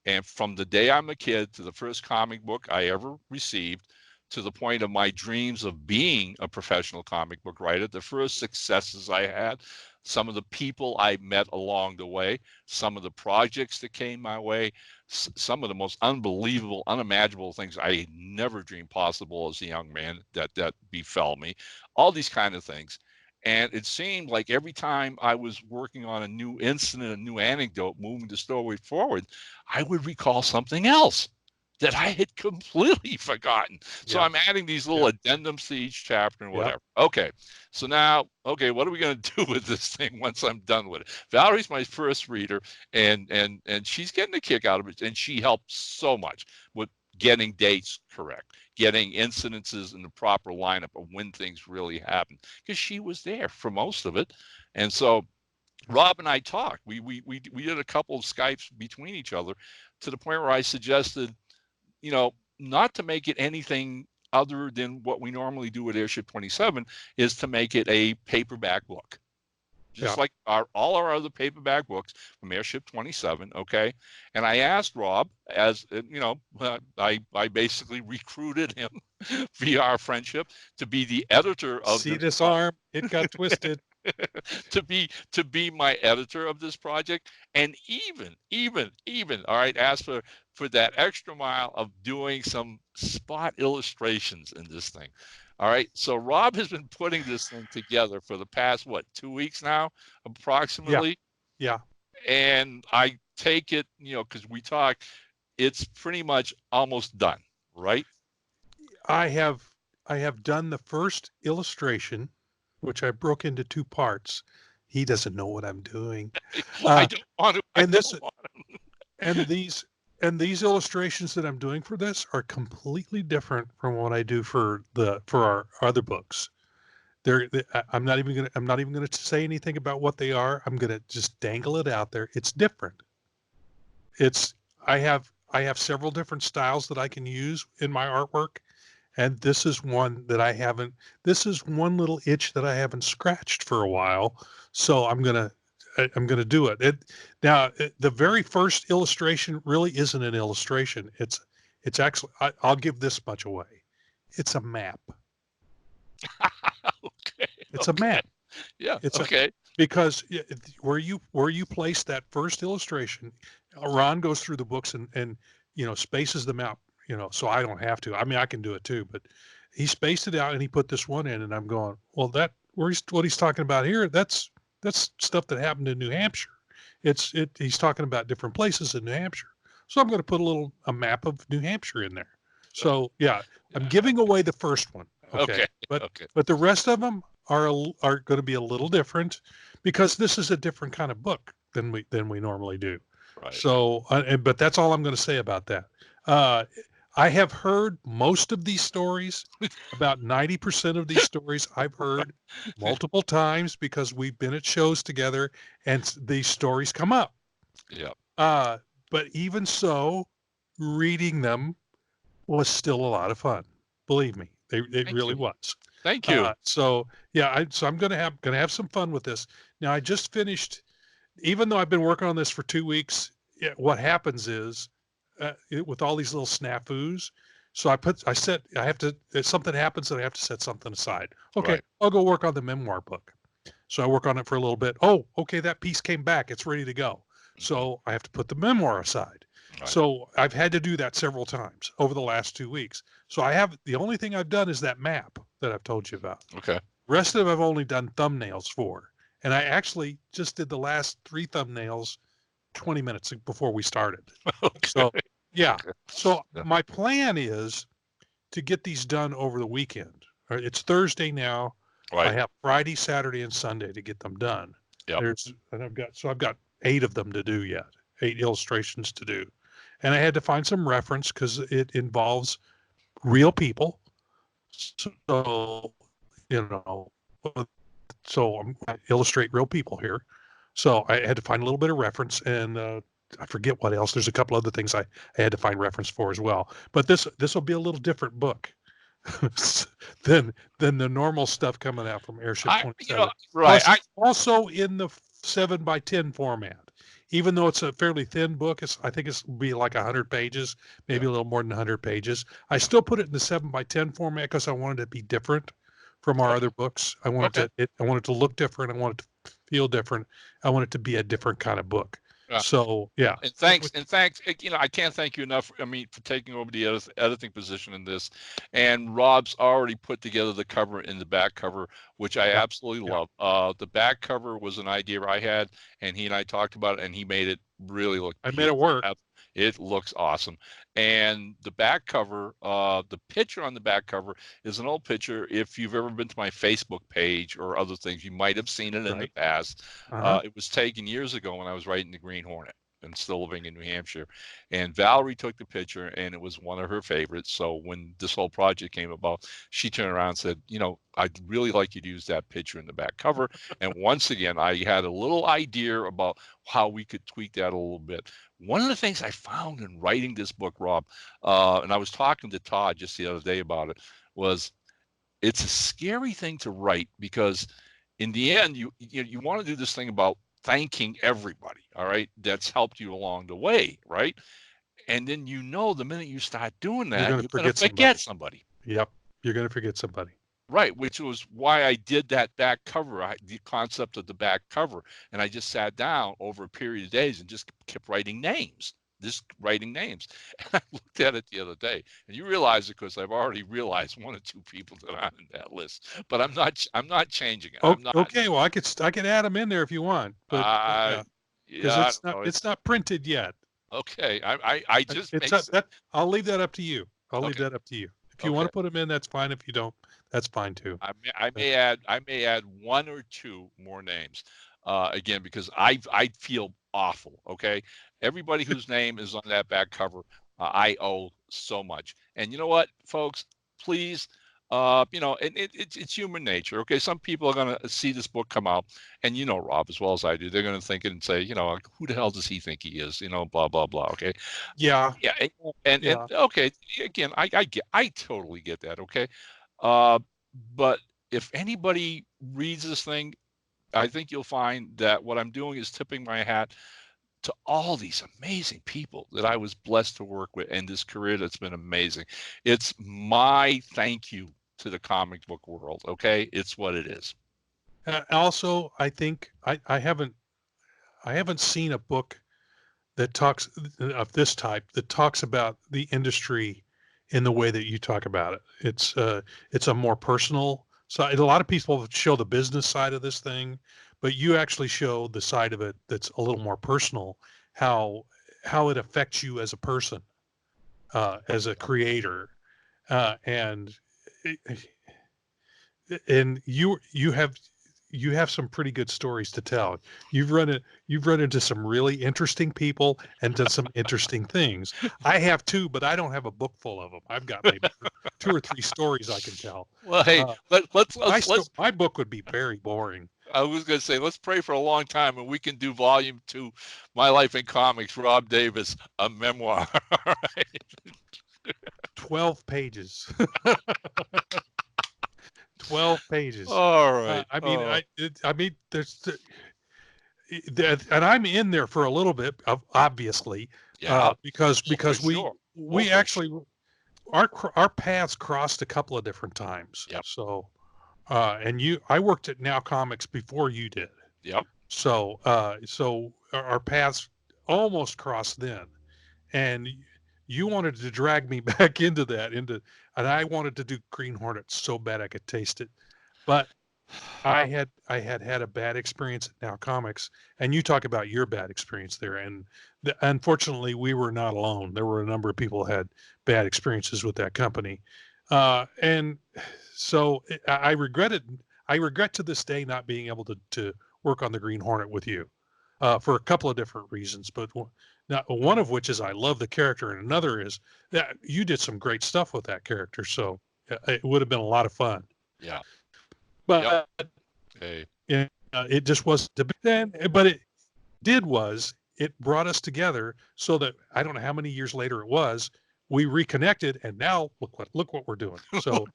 And from the day I'm a kid to the first comic book I ever received, to the point of my dreams of being a professional comic book writer, the first successes I had, some of the people I met along the way, some of the projects that came my way, some of the most unbelievable, unimaginable things I had never dreamed possible as a young man that befell me, all these kind of things. And it seemed like every time I was working on a new incident, a new anecdote, moving the story forward, I would recall something else that I had completely forgotten. So I'm adding these little addendums to each chapter and whatever. Okay. So now, what are we going to do with this thing once I'm done with it? Valerie's my first reader, and she's getting a kick out of it, and she helped so much with getting dates correct, getting incidences in the proper lineup of when things really happened, because she was there for most of it. And so Rob and I talked. We did a couple of Skypes between each other, to the point where I suggested, not to make it anything other than what we normally do at Airship 27, is to make it a paperback book. Just like all our other paperback books from Airship 27, okay? And I asked Rob, as I basically recruited him via our friendship to be the editor of this arm, it got twisted. to be my editor of this project, and even all right, ask for that extra mile of doing some spot illustrations in this thing. All right, so Rob has been putting this thing together for the past 2 weeks now, approximately. Yeah. And I take it, because we talk, it's pretty much almost done, right? I have done the first illustration, which I broke into 2 parts. He doesn't know what I'm doing. I don't want to. And these illustrations that I'm doing for this are completely different from what I do for our other books. I'm not even gonna say anything about what they are. I'm gonna just dangle it out there. It's different. I have several different styles that I can use in my artwork. And this is one that this is one little itch that I haven't scratched for a while. So I'm going to do it. The very first illustration really isn't an illustration. It's actually, I'll give this much away. It's a map. It's a map. Yeah. Because where you place that first illustration, Ron goes through the books and spaces them out. So I don't have to. I mean, I can do it too, but he spaced it out and he put this one in, and I'm going, well, what he's talking about here, that's stuff that happened in New Hampshire. He's talking about different places in New Hampshire. So I'm going to put a map of New Hampshire in there. So I'm giving away the first one. Okay. But the rest of them are going to be a little different, because this is a different kind of book than we normally do. Right. So, but that's all I'm going to say about that. I have heard most of these stories. About 90% of these stories I've heard multiple times, because we've been at shows together and these stories come up. Yeah. But even so, reading them was still a lot of fun. Believe me, it really was. Thank you. So I'm gonna have some fun with this. Now, I just finished, even though I've been working on this for 2 weeks. What happens is, with all these little snafus. So if something happens, then I have to set something aside. Okay, right. I'll go work on the memoir book. So I work on it for a little bit. Oh, okay, that piece came back. It's ready to go. So I have to put the memoir aside. Right. So I've had to do that several times over the last 2 weeks. So the only thing I've done is that map that I've told you about. Okay. Rest of them I've only done thumbnails for. And I actually just did the last 3 thumbnails 20 minutes before we started. Okay. So So my plan is to get these done over the weekend. It's Thursday now. Right. I have Friday, Saturday, and Sunday to get them done. Yep. I've got 8 of them to do yet. 8 illustrations to do. And I had to find some reference, because it involves real people. So, I illustrate real people here. So I had to find a little bit of reference, and I forget what else. There's a couple other things I had to find reference for as well. But this will be a little different book than the normal stuff coming out from Airship 27. Right. Also in the 7x10 format. Even though it's a fairly thin book, I think it'll be like 100 pages, maybe a little more than 100 pages. I still put it in the 7x10 format because I wanted it to be different from our other books. I wanted it to look different. I want it to feel different. I want it to be a different kind of book. So yeah. And thanks. I can't thank you enough. I mean, for taking over the editing position in this. And Rob's already put together the cover and the back cover, which I absolutely love. The back cover was an idea I had, and he and I talked about it, and he made it really look. I made it work. It looks awesome. And the back cover, the picture on the back cover is an old picture. If you've ever been to my Facebook page or other things, you might have seen it in the past. It was taken years ago when I was writing the Green Hornet and still living in New Hampshire. And Valerie took the picture, and it was one of her favorites. So when this whole project came about, she turned around and said, I'd really like you to use that picture in the back cover. And once again, I had a little idea about how we could tweak that a little bit. One of the things I found in writing this book, Rob, and I was talking to Todd just the other day about it, was it's a scary thing to write, because in the end, you want to do this thing about thanking everybody, all right, that's helped you along the way, right? And then the minute you start doing that, you're going to forget somebody. Yep, you're going to forget somebody. Right, which was why I did that back cover, the concept of the back cover. And I just sat down over a period of days and just kept writing names. And I looked at it the other day, and you realize it because I've already realized one or two people that aren't in that list. But I'm not changing it. Okay, well, I could add them in there if you want, but because it's not printed yet. Okay, I'll leave that up to you. If you want to put them in, that's fine. If you don't, that's fine too. I may add one or two more names, again, because I feel awful. Okay, everybody whose name is on that back cover, I owe so much. And you know what, folks, please, and it's human nature. Okay, some people are going to see this book come out, and Rob as well as I do, they're going to think it and say, who the hell does he think he is? Blah blah blah. Okay. Yeah. And okay, again, I totally get that. Okay. But if anybody reads this thing, I think you'll find that what I'm doing is tipping my hat to all these amazing people that I was blessed to work with in this career that's been amazing. It's my thank you to the comic book world. Okay, it's what it is. Also, I think I haven't seen a book that talks of this type that talks about the industry in the way that you talk about it. It's a more personal side. A lot of people show the business side of this thing, but you actually show the side of it that's a little more personal, how it affects you as a person, as a creator, and you have some pretty good stories to tell. You've run into some really interesting people and done some interesting things. I have too, but I don't have a book full of them. I've got maybe 2 or 3 stories I can tell. Well, hey, my book would be very boring. I was going to say, let's pray for a long time, and we can do volume 2, My Life in Comics, Rob Davis, a memoir. All right. 12 pages. 12 pages. All right. There's, and I'm in there for a little bit, obviously, because we actually our paths crossed a couple of different times. Yep. So, I worked at Now Comics before you did. Yep. So, our paths almost crossed then, and you wanted to drag me back into that, and I wanted to do Green Hornet so bad I could taste it, but I had a bad experience at Now Comics, and you talk about your bad experience there, and unfortunately we were not alone. There were a number of people who had bad experiences with that company, and so I regret to this day not being able to work on the Green Hornet with you, for a couple of different reasons, but one of which is I love the character, and another is that you did some great stuff with that character, so it would have been a lot of fun. Yeah. But hey. It just wasn't then. But it brought us together so that I don't know how many years later it was. We reconnected, and now look what we're doing. So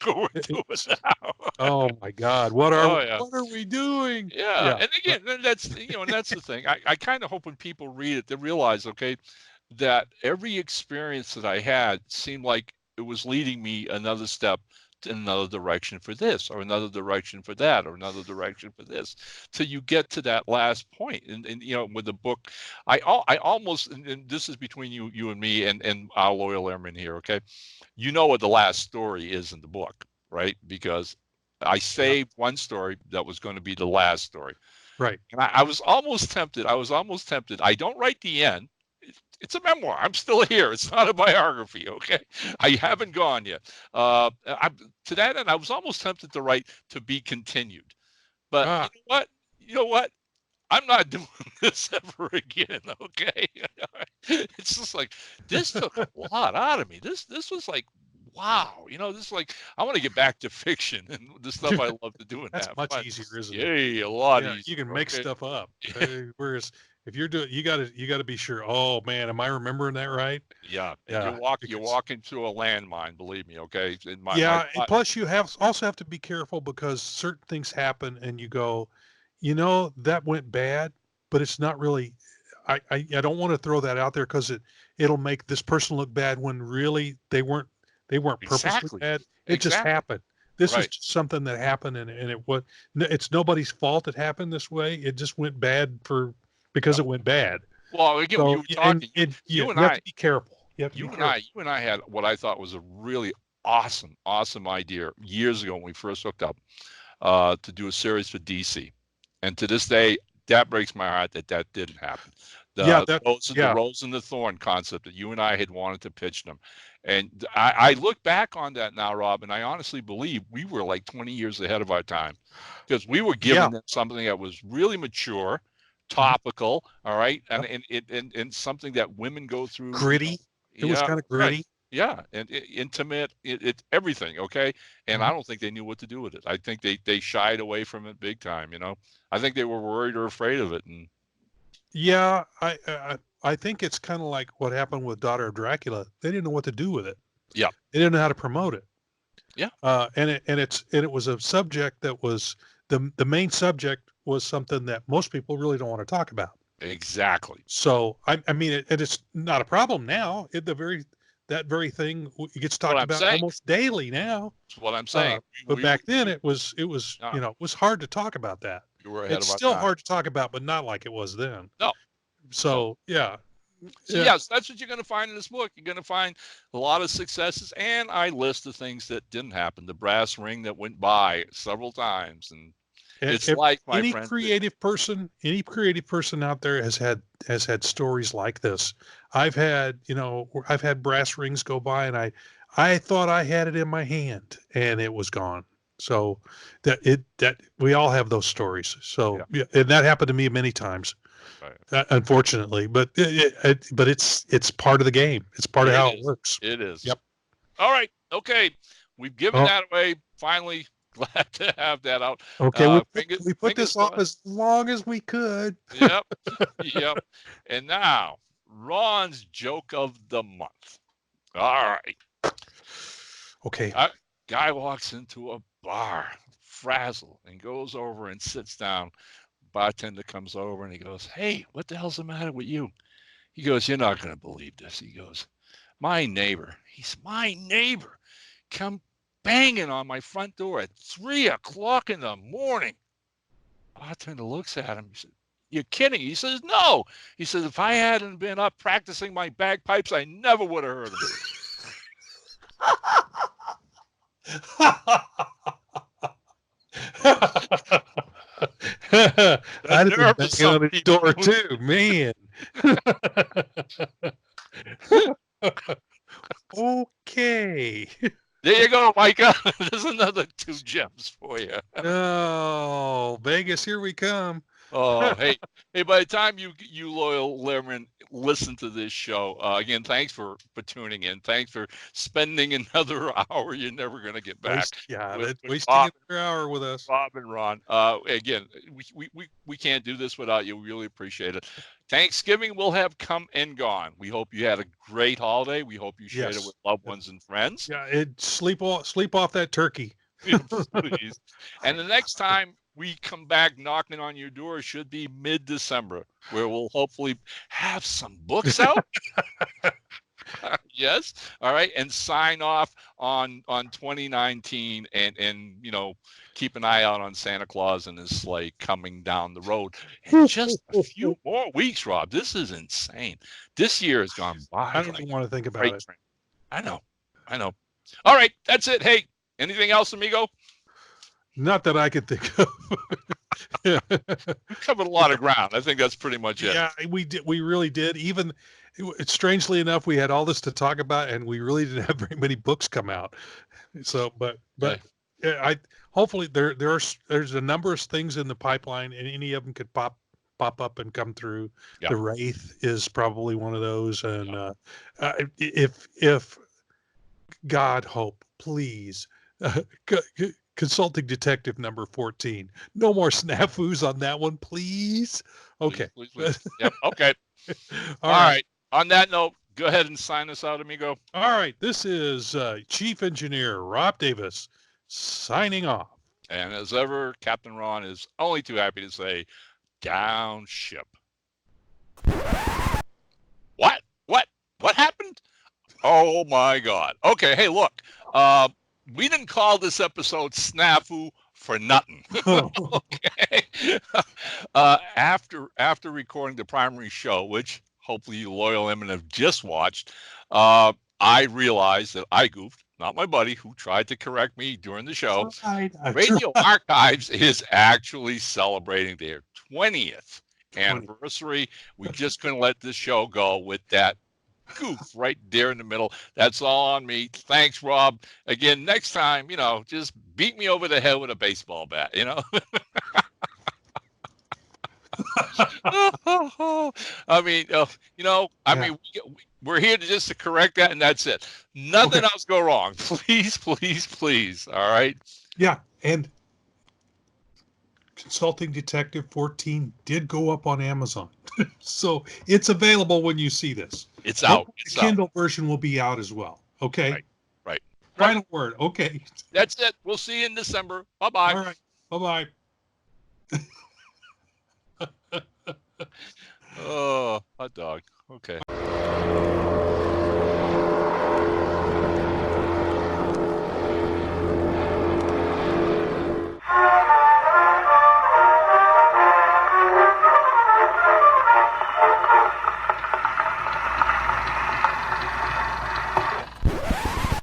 oh my God, what are we doing? Yeah. And again, that's the thing. I kind of hope when people read it, they realize, okay, that every experience that I had seemed like it was leading me another step another direction for this, or another direction for that, or another direction for this, till you get to that last point. And with the book, I almost, and this is between you and me and our loyal airman here, okay? What the last story is in the book, right? Because I saved one story that was going to be the last story. Right. And I was almost tempted. I don't write the end. It's a memoir. I'm still here. It's not a biography, okay? I haven't gone yet. To that end, I was almost tempted to write "to be continued." But you know what? I'm not doing this ever again, okay? It's just like, this took a lot out of me. This was like, wow. This is like, I want to get back to fiction and the stuff I love to do. And that's much easier, isn't it? Yay, a lot easier. You can make stuff up. Whereas if you're doing, you got to be sure. Oh man, am I remembering that right? Yeah. And you're walking through a landmine. Believe me, okay. Plus you also have to be careful because certain things happen, and you go, that went bad, but it's not really. I don't want to throw that out there because it'll make this person look bad when really they weren't purposely bad. It just happened. This was just something that happened, and it's nobody's fault it happened this way. It just went bad because it went bad. Well, again, you were talking. You have to be careful. You and I had what I thought was a really awesome idea years ago when we first hooked up to do a series for DC, and to this day, that breaks my heart that didn't happen. The Rose and the Thorn concept that you and I had wanted to pitch them. And I look back on that now, Rob, and I honestly believe we were like 20 years ahead of our time, because we were giving them something that was really mature, topical, all right, and something that women go through. Gritty. It was kind of gritty. Right. Yeah, and intimate, it's everything, okay? And I don't think they knew what to do with it. I think they shied away from it big time, I think they were worried or afraid of it. And yeah, I think it's kind of like what happened with Daughter of Dracula. They didn't know what to do with it. Yeah. They didn't know how to promote it. Yeah. And it was a subject that was the main subject was something that most people really don't want to talk about. Exactly. So I mean it's not a problem now. That very thing gets talked about almost daily now. That's what I'm saying. But back then it was it was hard to talk about that. It's still hard to talk about, but not like it was then. No. So yeah. So yes, that's what you're going to find in this book. You're going to find a lot of successes, and I list the things that didn't happen. The brass ring that went by several times, and it's like any creative person out there has had stories like this. I've had brass rings go by, and I thought I had it in my hand, and it was gone. So that we all have those stories. So and that happened to me many times. Right. Unfortunately, but it's part of the game. It's part of how it works. It is. Yep. All right. Okay. We've given that away. Finally, glad to have that out. Okay. We put this off as long as we could. Yep. Yep. And now, Ron's joke of the month. All right. Okay. Guy walks into a bar, frazzled, and goes over and sits down. Bartender comes over and he goes, "Hey, what the hell's the matter with you?" He goes, "You're not going to believe this." He goes, my neighbor come banging on my front door at 3:00 in the morning. Bartender looks at him. He said, "You're kidding." He says, "No." He says, "If I hadn't been up practicing my bagpipes, I never would have heard of it." I'd have been banging on his door too, man. Okay. There you go, Micah. There's another 2 gems for you. Oh, Vegas, here we come. Oh, hey, by the time you loyal Lehrman listen to this show, again, thanks for tuning in. Thanks for spending another hour you're never going to get back. Wasting another hour with us. Bob and Ron. Again, we can't do this without you. We really appreciate it. Thanksgiving will have come and gone. We hope you had a great holiday. We hope you shared it with loved ones and friends. Yeah, sleep off that turkey. Please. And the next time we come back knocking on your door should be mid-December, where we'll hopefully have some books out. Yes. All right. And sign off on 2019 and keep an eye out on Santa Claus and his sleigh coming down the road. In just a few more weeks, Rob. This is insane. This year has gone by. I don't even want to think about it. I know. All right. That's it. Hey, anything else, amigo? Not that I could think of. We covered a lot of ground. I think that's pretty much it. Yeah, we did. We really did. Even strangely enough, we had all this to talk about, and we really didn't have very many books come out. So, but I hopefully there's a number of things in the pipeline, and any of them could pop up and come through. Yeah. The Wraith is probably one of those, and if God hope, please. Consulting Detective number 14. No more snafus on that one, please. Okay. Please. Yep. Okay. All right. On that note, go ahead and sign us out, amigo. All right. This is Chief Engineer Rob Davis signing off. And as ever, Captain Ron is only too happy to say, down ship. What? What happened? Oh, my God. Okay. Hey, look. We didn't call this episode Snafu for nothing. Okay. After recording the primary show, which hopefully you loyal women have just watched, I realized that I goofed. Not my buddy who tried to correct me during the show. Radio Archives is actually celebrating their 20th anniversary. We just couldn't let this show go with that goof right there in the middle. That's all on me. Thanks, Rob. Again, next time, just beat me over the head with a baseball bat, I mean, we're here just to correct that, and that's it. Nothing else go wrong. Please, please, please. All right. Yeah, and Consulting Detective 14 did go up on Amazon, so it's available when you see this. It's out. The Kindle version will be out as well. Okay. Right. Final word. Okay. That's it. We'll see you in December. Bye-bye. All right. Bye-bye. Oh, hot dog. Okay.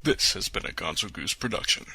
This has been a Gonzo Goose production.